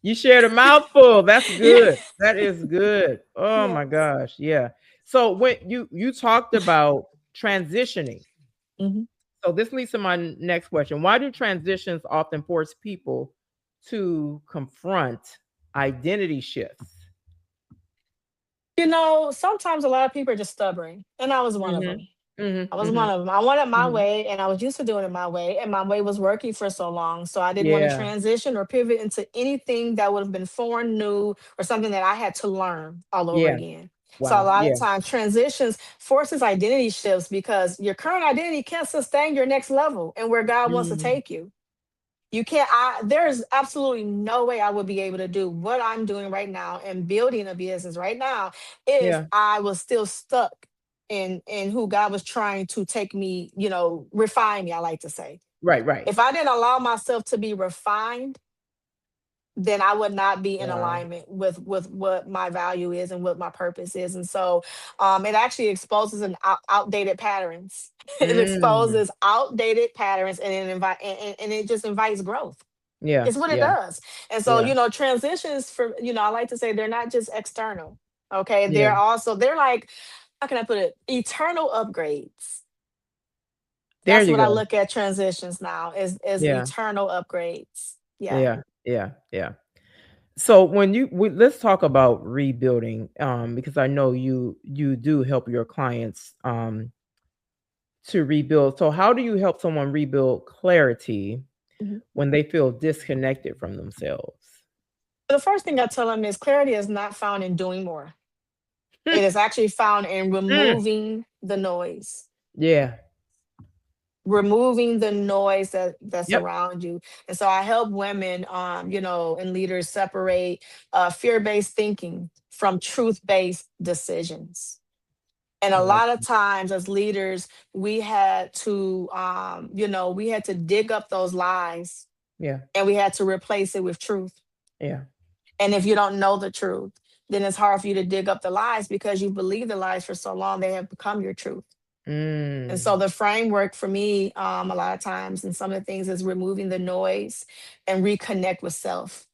S1: You shared a mouthful. That's
S2: Yeah.
S1: good. That is good. Oh my
S2: Yes.
S1: gosh. Yeah. So when you talked about transitioning.
S2: Mhm.
S1: So this leads to my next question. Why do transitions often force people to confront identity shifts?
S2: Sometimes a lot of people are just stubborn, and I was one of
S1: Mhm.
S2: them.
S1: Mhm.
S2: I was one
S1: Mhm.
S2: of them. I wanted my
S1: Mhm.
S2: way, and I was used to doing it my way, and my way was working for so long. So I didn't want to
S1: Yeah.
S2: transition or pivot into anything that would have been foreign, new, or something that I had to learn all over
S1: Yeah.
S2: again. So a
S1: Wow.
S2: lot of
S1: Yeah.
S2: times transitions forces identity shifts because your current identity can't sustain your next level and where God wants to
S1: Mm.
S2: take you. You can't, there's absolutely no way I would be able to do what I'm doing right now and building a business right now if
S1: Yeah.
S2: I was still stuck in who God was trying to take me, refine me, I like to say.
S1: Right. Right.
S2: If I didn't allow myself to be refined, then I would not be in
S1: Wow.
S2: alignment with what my value is and what my purpose is. And so it actually exposes outdated patterns. It
S1: Mm.
S2: exposes outdated patterns and and it just invites growth.
S1: Yeah.
S2: It's what it
S1: Yeah.
S2: does. And so,
S1: Yeah.
S2: transitions for, I like to say they're not just external. Okay.
S1: Yeah.
S2: They're like, how can I put it? Eternal upgrades.
S1: There
S2: That's
S1: you
S2: what I
S1: go.
S2: look at transitions now is
S1: Yeah.
S2: eternal upgrades. Yeah.
S1: Yeah. Yeah. Yeah. So when let's talk about rebuilding, because I know you do help your clients to rebuild. So how do you help someone rebuild clarity
S2: Mhm.
S1: when they feel disconnected from themselves?
S2: The first thing I tell them is clarity is not found in doing more. It is actually found in
S1: Mm,
S2: removing the noise.
S1: yeah.
S2: Removing the noise that's
S1: Yep.
S2: around you. And so I help women, and leaders separate fear-based thinking from truth-based decisions. And
S1: I
S2: a
S1: like
S2: lot of
S1: that.
S2: times as leaders, we had to dig up those lies
S1: Yeah.
S2: and we had to replace it with truth.
S1: Yeah.
S2: And if you don't know the truth, then it's hard for you to dig up the lies because you believe the lies for so long, they have become your truth. And
S1: Mm,
S2: so the framework for me, a lot of times, and some of the things is removing the noise and reconnect with self.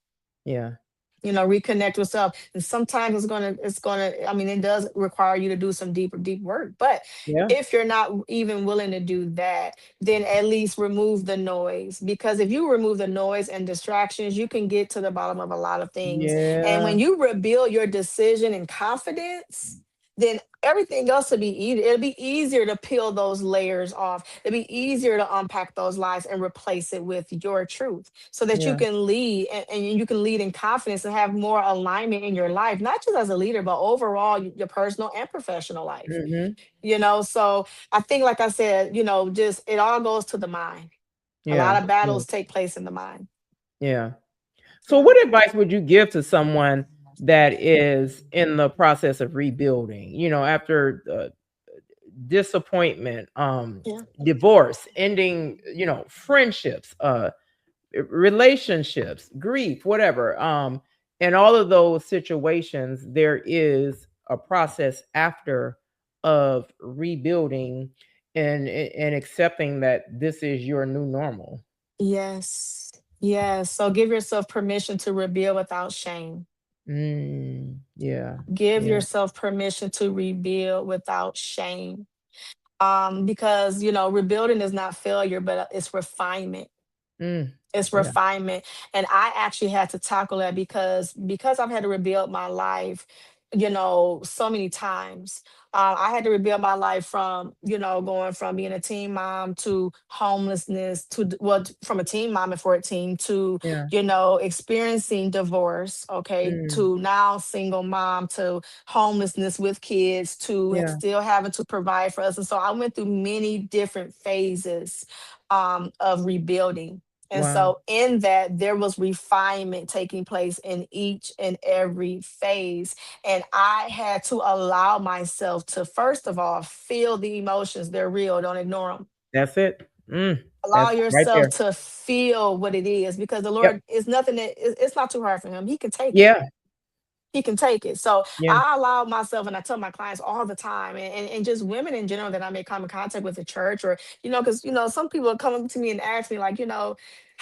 S1: yeah.
S2: Reconnect with self. And sometimes I mean, it does require you to do some deep work. But
S1: Yeah.
S2: if you're not even willing to do that, then at least remove the noise. Because if you remove the noise and distractions, you can get to the bottom of a lot of things. And
S1: Yeah.
S2: when you rebuild your decision and confidence, then everything else will be easy. It'll be easier to peel those layers off. It'll be easier to unpack those lies and replace it with your truth so that you
S1: Yeah.
S2: can lead and you can lead in confidence and have more alignment in your life, not just as a leader, but overall your personal and professional life.
S1: Mhm.
S2: So I think, like I said, just it all goes to the mind. A lot
S1: Yeah.
S2: of
S1: Yeah.
S2: battles take place in the mind.
S1: Yeah. So
S2: Yeah.
S1: what advice would you give to someone that is in the process of rebuilding, after disappointment,
S2: Yeah.
S1: divorce, ending, friendships, relationships, grief, whatever. In all of those situations, there is a process after of rebuilding. and accepting that this is your new normal.
S2: Yes. Yes. So give yourself permission to rebuild without shame.
S1: Yeah.
S2: Give
S1: Yeah.
S2: yourself permission to rebuild without shame. Because rebuilding is not failure, but it's refinement.
S1: Mm,
S2: It's
S1: yeah.
S2: refinement. And I actually had to tackle that because I've had to rebuild my life, so many times. I had to rebuild my life from, going from being a teen mom to homelessness to from a teen mom at 14 to,
S1: Yeah.
S2: experiencing divorce, okay,
S1: Mm,
S2: to now single mom to homelessness with kids to
S1: yeah.
S2: still having to provide for us. And so I went through many different phases of rebuilding. And
S1: Wow.
S2: so, in that, there was refinement taking place in each and every phase. And I had to allow myself to, first of all, feel the emotions. They're real, don't ignore them.
S1: That's it.
S2: Allow
S1: That's right
S2: yourself
S1: there.
S2: to feel what it is because the
S1: Yep.
S2: Lord is nothing it's not too hard for Him. He can take it.
S1: Yeah.
S2: He can take it. So
S1: Yeah.
S2: I allow myself, and I tell my clients all the time, and just women in general that I may come in contact with at church, or because some people come up to me and ask me like,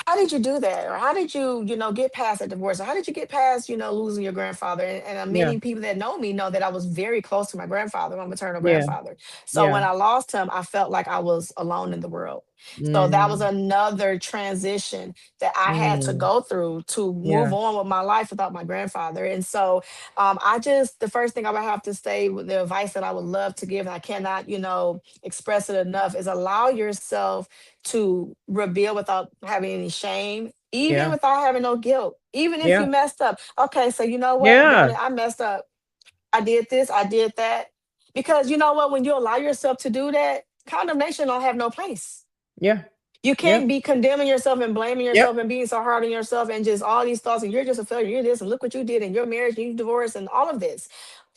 S2: how did you do that, or how did you, get past that divorce, or how did you get past, losing your grandfather? And
S1: Yeah.
S2: many people that know me know that I was very close to my grandfather, my maternal
S1: Yeah.
S2: grandfather. So when
S1: Yeah.
S2: I lost him, I felt like I was alone in the world. So that was
S1: Mhm.
S2: another transition that I had to
S1: Mm.
S2: go through to move
S1: Yeah.
S2: on with my life without my grandfather. And so the first thing I would have to say, with the advice that I would love to give, and I cannot, express it enough, is allow yourself to reveal without having any shame, even
S1: Yeah.
S2: without having no guilt, even if
S1: Yeah.
S2: you messed up. Okay, so you know what,
S1: Yeah.
S2: Danny, I messed up. I did this, I did that. Because you know what, when you allow yourself to do that, condemnation don't have no place.
S1: Yeah.
S2: You
S1: Yep.
S2: can't be condemning yourself and blaming
S1: Yep.
S2: yourself and being so hard on yourself and just all these thoughts and you're just a failure, you're this, and look what you did in your marriage, you divorced, and all of this.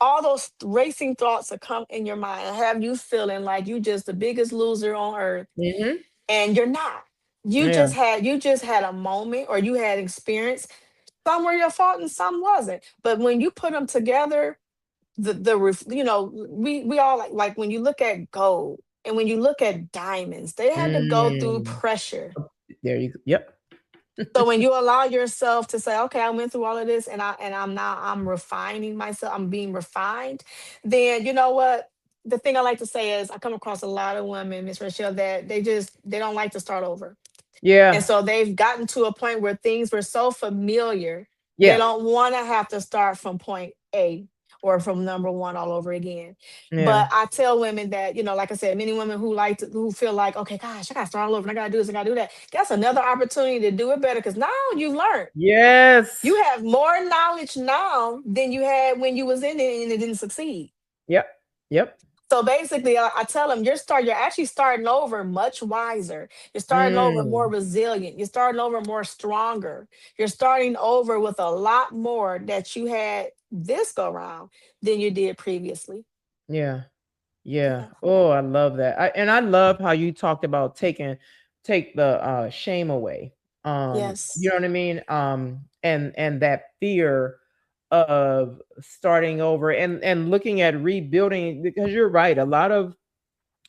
S2: All those racing thoughts that come in your mind and have you feeling like you just the biggest loser on earth,
S1: Mhm.
S2: and you're not.
S1: Yeah.
S2: You just had a moment, or you had experience. Some were your fault and some wasn't. But when you put them together, we all like when you look at gold and when you look at diamonds, they had to go through
S1: Mm.
S2: pressure.
S1: There you go. Yep.
S2: So when you allow yourself to say, okay, I went through all of this and I'm refining myself, I'm being refined, then you know what? The thing I like to say is I come across a lot of women, Miss Rochelle, that they don't like to start over. And
S1: Yeah.
S2: so they've gotten to a point where things were so familiar, they
S1: Yeah.
S2: don't want to have to start from point A or from number one all over again.
S1: Yeah.
S2: But I tell women that, like I said, many women who feel like, okay, gosh, I gotta start all over and I gotta do this, I gotta do that. That's another opportunity to do it better because now you've learned.
S1: Yes.
S2: You have more knowledge now than you had when you was in it and it didn't succeed.
S1: Yep. Yep.
S2: So basically, I tell them you're actually starting over much wiser. You're starting over more
S1: Mm.
S2: resilient. You're starting over more stronger. You're starting over with a lot more that you had this go round than you did previously.
S1: Yeah. Yeah.
S2: Yeah.
S1: Oh, I love that. I love how you talked about take the shame away. You
S2: Yes.
S1: know what I mean? And that fear of starting over and looking at rebuilding, because you're right. A lot of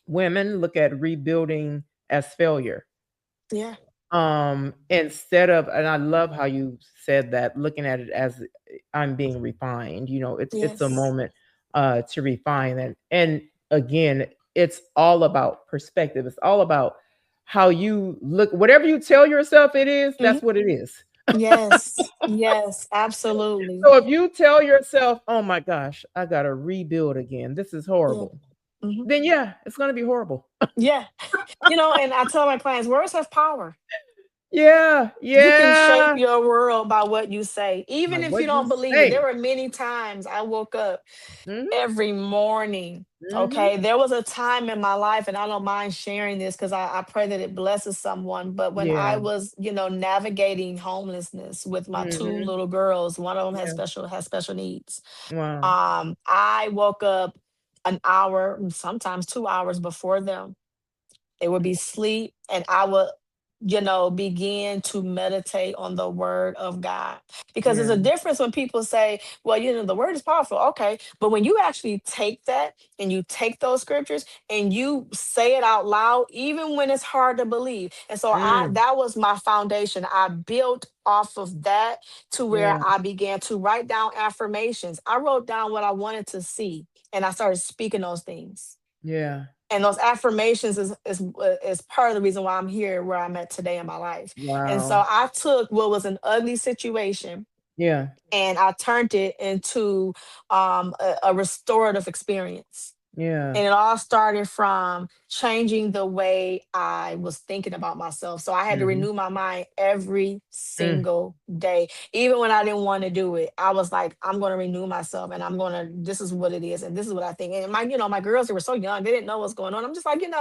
S1: women look at rebuilding as failure.
S2: Yeah.
S1: Instead of, and I love how you said that, looking at it as I'm being refined. It's a
S2: Yes.
S1: moment to refine. And again, it's all about perspective. It's all about how you look. Whatever you tell yourself it is,
S2: Mhm.
S1: that's what it is.
S2: Yes. Yes. Absolutely.
S1: So if you tell yourself, oh my gosh, I gotta rebuild again, this is
S2: Yeah.
S1: horrible,
S2: Mhm.
S1: then yeah, it's gonna be horrible.
S2: Yeah. And I tell my clients, words have power.
S1: Yeah,
S2: You can shape
S1: yeah.
S2: your world by what you say,
S1: By
S2: even if you
S1: what you
S2: don't believe it. There
S1: say.
S2: were many times I woke up
S1: Mhm,
S2: every morning.
S1: mhm.
S2: Okay. There was a time in my life, and I don't mind sharing this because I pray that it blesses someone. But when I
S1: Yeah.
S2: was, navigating homelessness with my two
S1: Mhm.
S2: little girls, one of them
S1: Yeah.
S2: has special needs.
S1: Wow.
S2: I woke up an hour, sometimes 2 hours before them. They would be asleep, and I would begin to meditate on the word of God. Because there's
S1: Yeah.
S2: a difference when people say, well, the word is powerful. Okay. But when you actually take that and you take those scriptures and you say it out loud, even when it's hard to believe. And so
S1: Mm.
S2: that was my foundation. I built off of that to where
S1: Yeah.
S2: I began to write down affirmations. I wrote down what I wanted to see and I started speaking those things.
S1: Yeah.
S2: And those affirmations is part of the reason why I'm here where I'm at today in my life. And so
S1: Wow.
S2: I took what was an ugly situation
S1: Yeah.
S2: and I turned it into a restorative experience.
S1: Yeah.
S2: And it all started from changing the way I was thinking about myself. So I had to
S1: Mhm.
S2: renew my mind every
S1: Mm.
S2: single day. Even when I didn't want to do it, I was like, I'm going to renew myself and this is what it is. And this is what I think. And my girls, they were so young, they didn't know what's going on. I'm just like, and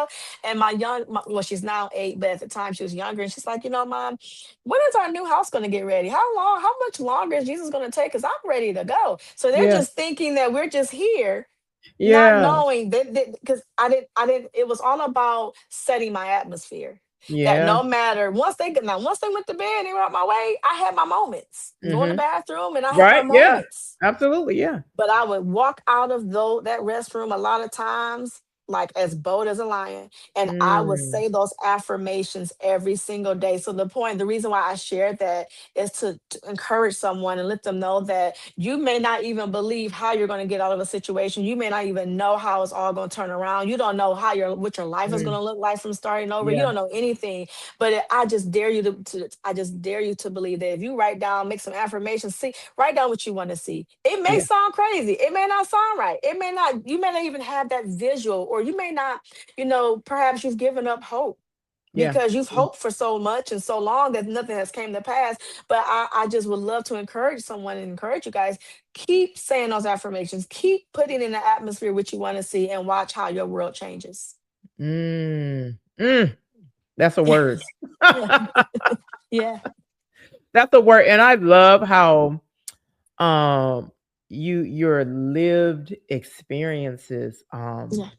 S2: well, she's now 8, but at the time she was younger. And she's like, Mom, when is our new house going to get ready? How much longer is Jesus going to take? Because I'm ready to go. So they're
S1: Yeah.
S2: just thinking that we're just here not
S1: Yeah.
S2: knowing that because I didn't it was all about setting my atmosphere that
S1: Yeah.
S2: no matter once they went to bed, they were out my way, I had my moments, go in the
S1: Mhm.
S2: bathroom and I had my
S1: Right. Yeah.
S2: moments.
S1: Absolutely. Yeah.
S2: But I would walk out of that restroom a lot of times, like as bold as a lion. And I would
S1: Mm.
S2: say those affirmations every single day. So the reason why I shared that is to encourage someone and let them know that you may not even believe how you're going to get out of a situation. You may not even know how it's all going to turn around. You don't know what your life is going
S1: Mm.
S2: to look like from starting over. You
S1: Yeah.
S2: don't know anything. But I just dare you I just dare you to believe that if you write down, make some affirmations, write down what you want to see. It may
S1: Yeah.
S2: sound crazy. It may not sound right. You may not even have that visual, or you may not, perhaps you've given up hope
S1: Yeah.
S2: because you've hoped for so much and so long that nothing has came to pass. But I just would love to encourage someone and encourage you guys. Keep saying those affirmations. Keep putting in the atmosphere what you want to see and watch how your world changes.
S1: Mm. Mm. That's a word.
S2: Yeah. Yeah.
S1: That's a word, and I love how um your lived experiences
S2: Yeah.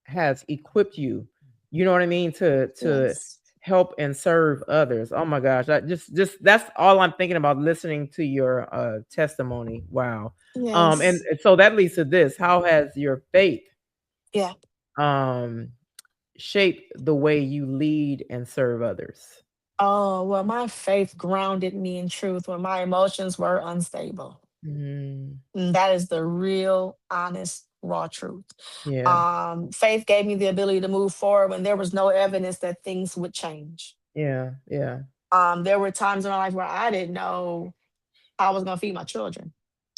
S1: has equipped you, you know what I mean, to
S2: Yes.
S1: help and serve others. Oh my gosh, I just that's all I'm thinking about listening to your testimony. Wow. And
S2: Yes.
S1: so that leads to this: how has your faith
S2: Yeah.
S1: um shaped the way you lead and serve others?
S2: Oh, well, my faith grounded me in truth when my emotions were unstable.
S1: Mm,
S2: And that is the real, honest, raw truth.
S1: yeah.
S2: Faith gave me the ability to move forward when there was no evidence that things would change.
S1: Yeah. Yeah.
S2: There were times in my life where I didn't know how I was going to feed my children.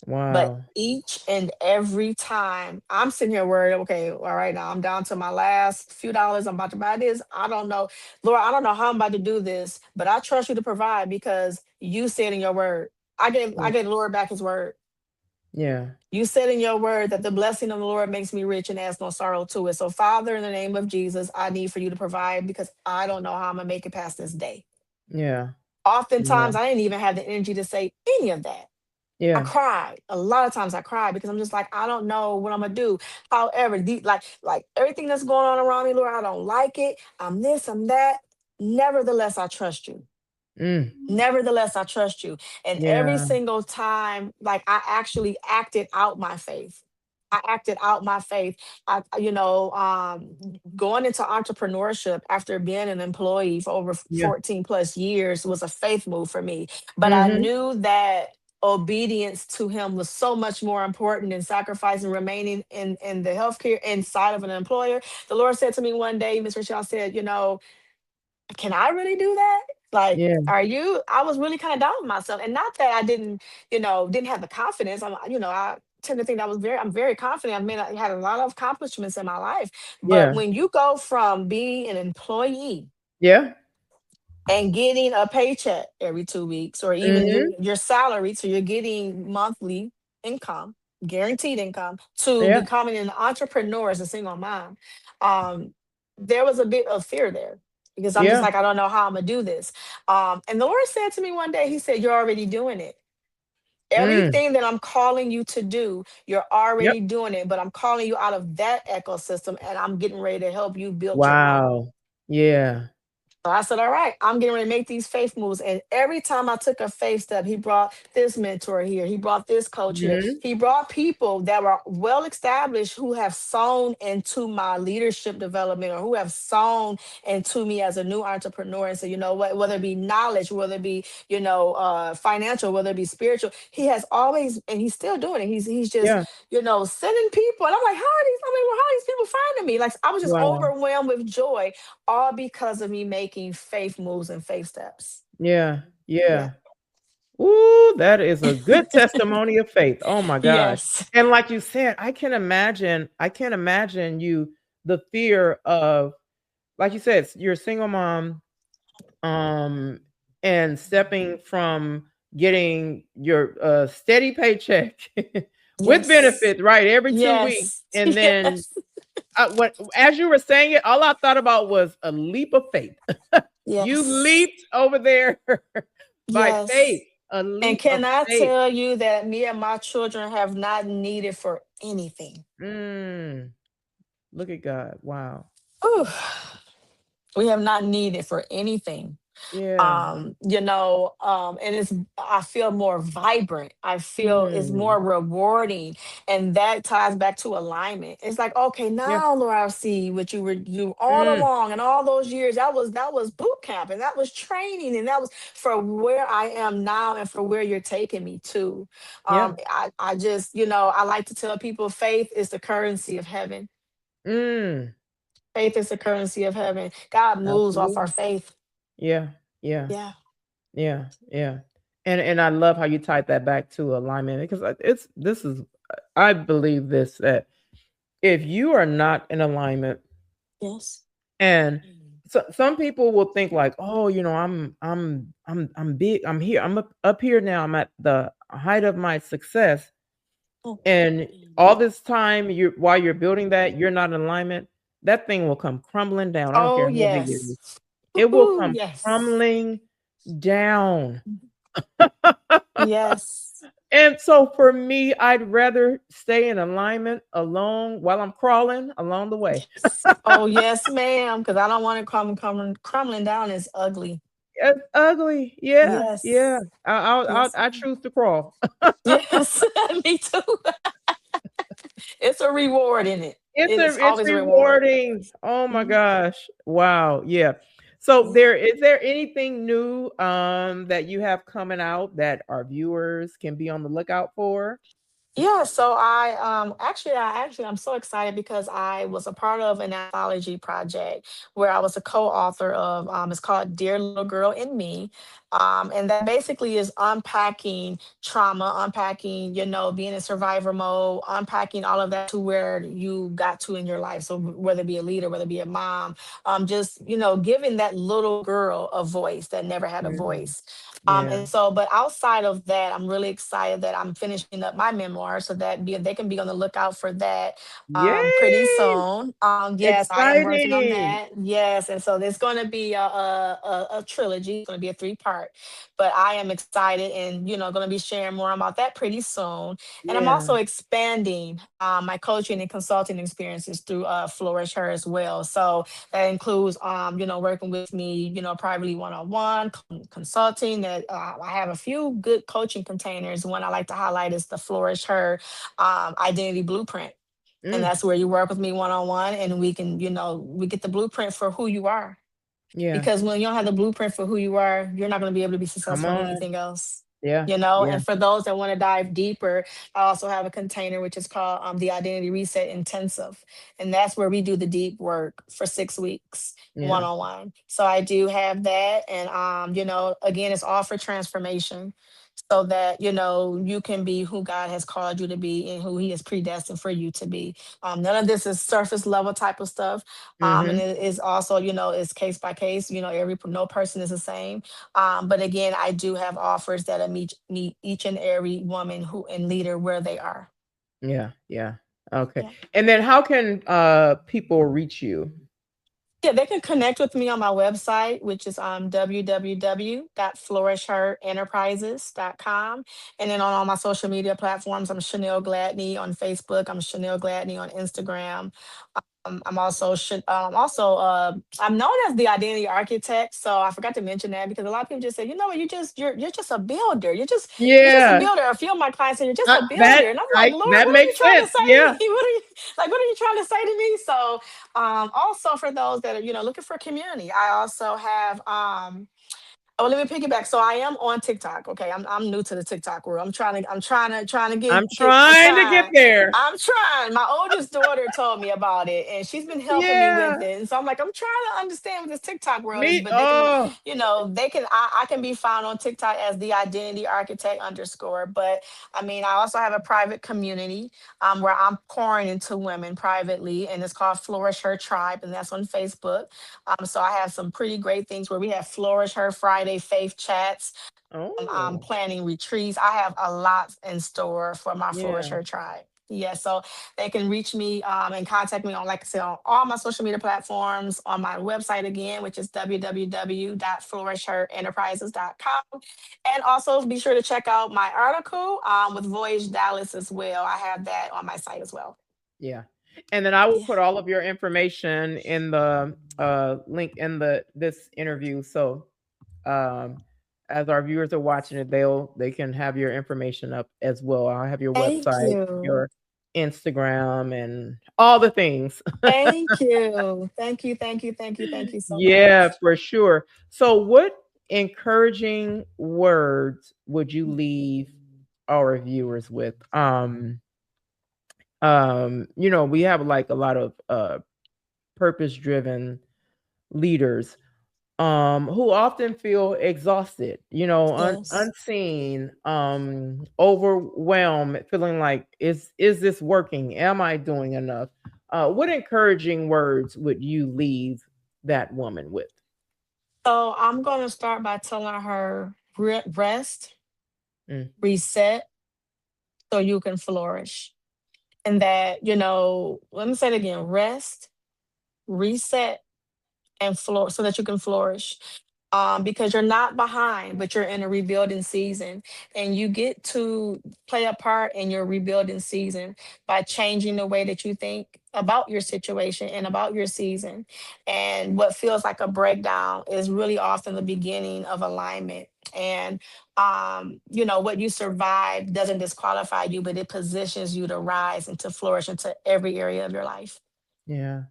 S2: But
S1: Wow.
S2: each and every time I'm sitting here worried, okay, all right, now I'm down to my last few dollars. I'm about to buy this. I don't know. Lord, I don't know how I'm about to do this, but I trust you to provide because you said in your word. I
S1: Yeah.
S2: gave the Lord back his word.
S1: Yeah.
S2: You said in your word that the blessing of the Lord makes me rich and adds no sorrow to it. So, Father, in the name of Jesus, I need for you to provide because I don't know how I'm gonna make it past this day.
S1: Yeah. Yeah.
S2: Oftentimes I didn't even have the energy to say any of that. I
S1: Yeah.
S2: cried. A lot of times I cried because I'm just like, I don't know what I'm gonna do. However, like everything that's going on around me, Lord, I don't like it. I'm this, I'm that. Nevertheless, I trust you.
S1: Mm.
S2: Nevertheless, I trust you. And every
S1: Yeah.
S2: single time, like I actually acted out my faith. I acted out my faith. Going into entrepreneurship after being an employee for over
S1: Yeah.
S2: 14 plus years was a faith move for me. But I
S1: Mhm.
S2: knew that obedience to him was so much more important than sacrificing remaining in the healthcare inside of an employer. The Lord said to me one day, Miss Rochelle said, can I really do that? Like,
S1: Yeah.
S2: are you? I was really kind of doubting myself, and not that I didn't have the confidence. I tend to think that I'm very confident. I had a lot of accomplishments in my life, but
S1: Yeah.
S2: when you go from being an employee
S1: Yeah.
S2: and getting a paycheck every 2 weeks, or even
S1: Mhm.
S2: your salary, so you're getting monthly income, guaranteed income, to
S1: Yeah.
S2: becoming an entrepreneur as a single mom, um, there was a bit of fear there because I'm just
S1: Yeah.
S2: like, I don't know how I'm gonna do this. And the Lord said to me one day, He said, "You're already doing it.
S1: Mm.
S2: Everything that I'm calling you to do, you're
S1: Yep.
S2: already doing it. But I'm calling you out of that ecosystem, and I'm getting ready to help you build your own."
S1: Wow. Yeah.
S2: So I said, all right, I'm getting ready to make these faith moves. And every time I took a faith step, he brought this mentor here. He brought this coach here.
S1: Mhm.
S2: He brought people that were well established who have sown into my leadership development or who have sown into me as a new entrepreneur. And so, you know what, whether it be knowledge, whether it be, financial, whether it be spiritual, he has always, and he's still doing it. He's just,
S1: Yeah.
S2: sending people. And I'm like, how are these people finding me? Like I was just
S1: Wow.
S2: overwhelmed with joy all because of me making faith moves and faith steps.
S1: Yeah.
S2: Yeah.
S1: Yeah. Ooh, that is a good testimony of faith. Oh my gosh.
S2: Yes.
S1: And like you said, I can't imagine the fear of, like you said, you're a single mom, um, and stepping from getting your steady paycheck with
S2: Yes.
S1: benefits, right, every 2 weeks.
S2: Yes.
S1: And then
S2: Yes.
S1: what, as you were saying it, all I thought about was a leap of faith. You
S2: Yes.
S1: leaped over there by faith,
S2: Yes.
S1: a
S2: And
S1: leap of
S2: can I
S1: faith.
S2: tell you that me and my children have not needed for anything?
S1: Mm, look at God. Wow.
S2: Ooh, we have not needed for anything.
S1: Yeah.
S2: And it's, I feel more vibrant, I feel it's
S1: Mm,
S2: more rewarding, and that ties back to alignment. It's like, okay,
S1: yeah.
S2: now Lord, I see what you were you all
S1: Mm,
S2: along, and all those years, that was boot camp, and that was training, and that was for where I am now and for where you're taking me to.
S1: yeah.
S2: I just, I like to tell people faith is the currency of heaven.
S1: Mm,
S2: Faith is the currency of heaven. God moves off our
S1: absolutely.
S2: faith.
S1: Yeah. Yeah.
S2: Yeah.
S1: Yeah. Yeah. And I love how you tied that back to alignment, because it's this is I believe this, that if you are not in alignment,
S2: Yes.
S1: and so some people will think like, oh, I'm big, I'm here, I'm up here now, I'm at the height of my success.
S2: Oh,
S1: And all this time, you while you're building that, you're not in alignment, that thing will come crumbling down. I don't
S2: oh
S1: care how big it
S2: yes.
S1: is. It will
S2: Ooh,
S1: come
S2: yes.
S1: crumbling down.
S2: Yes.
S1: And so for me, I'd rather stay in alignment along while I'm crawling along the way.
S2: Yes. Oh, yes, ma'am. Because I don't want it crumbling down. It's ugly.
S1: It's ugly. Yeah, yeah.
S2: Yes.
S1: I
S2: Yes.
S1: I choose to crawl.
S2: Yes. Me too. It's a reward in it. It is
S1: It's
S2: always a reward.
S1: rewarding. Oh my
S2: Mhm.
S1: gosh. Wow. Yeah. So
S2: Yeah.
S1: there anything new that you have coming out that our viewers can be on the lookout for?
S2: Yeah, so I'm so excited because I was a part of an anthology project where I was a co-author of, it's called Dear Little Girl in Me. And that basically is unpacking trauma, unpacking, being in survivor mode, unpacking all of that to where you got to in your life. So whether it be a leader, whether it be a mom, just, giving that little girl a voice that never had a
S1: Mhm.
S2: voice.
S1: Yeah.
S2: And so, but outside of that, I'm really excited that I'm finishing up my memoir, so that they can be on the lookout for that pretty
S1: Yay!
S2: soon. Yes, I am working on
S1: Exciting.
S2: that. Yes, and so there's going to be a trilogy. It's going to be a three-part, but I am excited, and going to be sharing more about that pretty soon. And I'm
S1: Yeah.
S2: also expanding my coaching and consulting experiences through FlourishHER as well. So that includes, working with me, privately one-on-one, consulting. That I have a few good coaching containers. One I like to highlight is the Flourish Her Identity Blueprint. And
S1: Mm,
S2: that's where you work with me one-on-one, and we can, we get the blueprint for who you are.
S1: yeah.
S2: Because when you don't have the blueprint for who you are, you're not going to be able to be
S1: Come
S2: successful in
S1: on.
S2: anything else.
S1: Yeah. Yeah.
S2: And for those that want to dive deeper, I also have a container which is called the Identity Reset Intensive. And that's where we do the deep work for 6 weeks one
S1: Yeah.
S2: on one. So I do have that. And, again, it's all for transformation so that, you can be who God has called you to be and who He has predestined for you to be. None of this is surface level type of stuff. And
S1: Mhm.
S2: it is also, it's case by case. No person is the same. But again, I do have offers that meet each and every woman who and leader where they are.
S1: Yeah. Yeah. Okay.
S2: Yeah.
S1: And then how can people reach you?
S2: Yeah, they can connect with me on my website, which is www.flourishherenterprises.com. And then on all my social media platforms, I'm Chanell Gladney on Facebook. I'm Chanell Gladney on Instagram. I'm known as the identity architect. So I forgot to mention that because a lot of people just say, you know what, you're just a builder. You're just a
S1: Yeah.
S2: builder. A few of my clients say you're just a
S1: That
S2: builder, and I'm like, Lord,
S1: that
S2: what are you
S1: makes
S2: trying to
S1: sense.
S2: say to
S1: Yeah.
S2: me? What are you trying to say to me? So also for those that are looking for community, I also have Oh, let me piggyback. So I am on TikTok. Okay, I'm new to the TikTok world. I'm trying to
S1: I'm
S2: get I'm
S1: trying to get
S2: trying.
S1: there.
S2: I'm trying. My oldest daughter told me about it, and she's been helping me
S1: Yeah.
S2: with it. And so I'm like, I'm trying to understand what this TikTok world is.
S1: Me.
S2: But they can,
S1: Oh,
S2: I can be found on TikTok as the identity architect underscore. But I mean, I also have a private community where I'm pouring into women privately, and it's called Flourish Her Tribe, and that's on Facebook. So I have some pretty great things where we have Flourish Her Friday faith chats. I'm
S1: oh,
S2: planning retreats. I have a lot in store for my Flourish
S1: yeah,
S2: Her Tribe. Yeah, so they can reach me and contact me on, like I said, on all my social media platforms, on my website again, which is www.flourishherenterprises.com. And also be sure to check out my article with Voyage Dallas as well. I have that on my site as well.
S1: yeah. And then I will
S2: Yeah.
S1: put all of your information in the link in the this interview. So um, as our viewers are watching it, they can have your information up as well. I'll have your
S2: Thank
S1: website,
S2: you.
S1: your Instagram, and all the things.
S2: Thank you. Thank you. Thank you. Thank you. Thank you so
S1: Yeah,
S2: much.
S1: for sure. So, what encouraging words would you leave our viewers with? We have like a lot of purpose driven leaders who often feel exhausted,
S2: Yes.
S1: unseen, overwhelmed, feeling like is this working? Am I doing enough? What encouraging words would you leave that woman with?
S2: So I'm going to start by telling her rest,
S1: Mm,
S2: reset, so you can flourish. And that, let me say it again, rest, reset, and floor so that you can flourish. Because you're not behind, but you're in a rebuilding season. And you get to play a part in your rebuilding season by changing the way that you think about your situation and about your season. And what feels like a breakdown is really often the beginning of alignment. And what you survive doesn't disqualify you, but it positions you to rise and to flourish into every area of your life.
S1: yeah.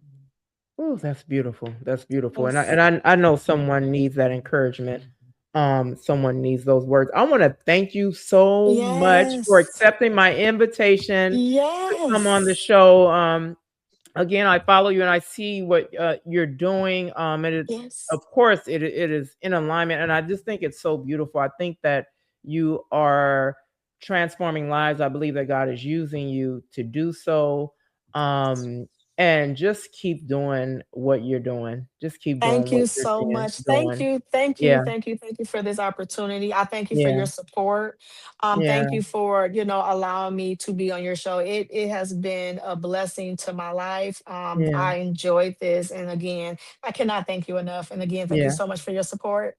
S1: Oh, that's beautiful. That's beautiful. And I
S2: Yes.
S1: and I know someone needs that encouragement. Someone needs those words. I want to thank you so much for
S2: Yes.
S1: accepting my invitation to come on the
S2: Yes.
S1: show. Again, I follow you and I see what you're doing. And it's of
S2: Yes.
S1: course it is in alignment, and I just think it's so beautiful. I think that you are transforming lives. I believe that God is using you to do so. Um, and just keep doing what you're doing. Just keep doing
S2: Thank
S1: what
S2: you
S1: you're
S2: so much. Thank
S1: doing.
S2: you. Thank you.
S1: Yeah,
S2: Thank you. Thank you for this opportunity. I thank you for
S1: yeah,
S2: your support. Thank
S1: yeah,
S2: you for, allowing me to be on your show. It has been a blessing to my life.
S1: yeah.
S2: I enjoyed this. And again, I cannot thank you enough. And again, thank you
S1: Yeah.
S2: so much for your support.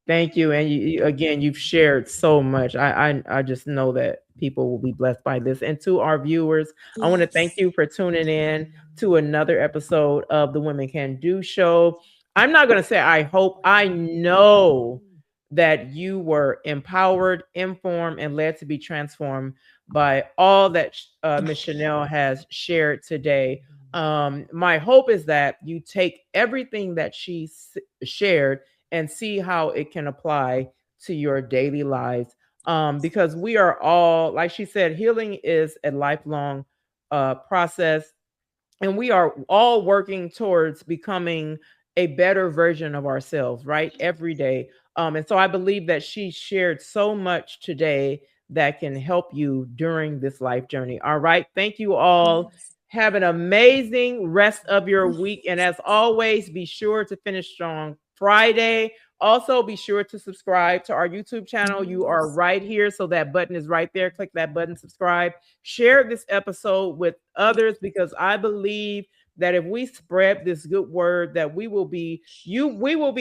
S1: Thank you, and again, you've shared so much. I just know that people will be blessed by this. And to our viewers, I want to thank
S2: Yes.
S1: you for tuning in to another episode of the Women Can Do Show. I'm not going to say I hope, I know that you were empowered, informed, and led to be transformed by all that Miss Chanel has shared today. My hope is that you take everything that she shared and see how it can apply to your daily lives. Because we are all, like she said, healing is a lifelong process, and we are all working towards becoming a better version of ourselves, right? Every day. And so I believe that she shared so much today that can help you during this life journey. All right. Thank you all.
S2: Yes.
S1: Have an amazing rest of your week. And as always, be sure to finish strong Friday. Also, be sure to subscribe to our YouTube channel. You are
S2: Yes.
S1: right here. So that button is right there. Click that button, subscribe. Share this episode with others, because I believe that if we spread this good word, that we will be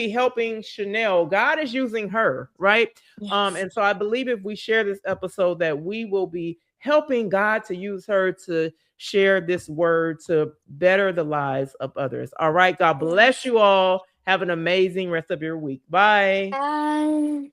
S1: helping Chanel. God is using her, right?
S2: Yes.
S1: And so I believe if we share this episode, that we will be helping God to use her to share this word to better the lives of others. All right. God bless you all. Have an amazing rest of your week. Bye.
S2: Bye.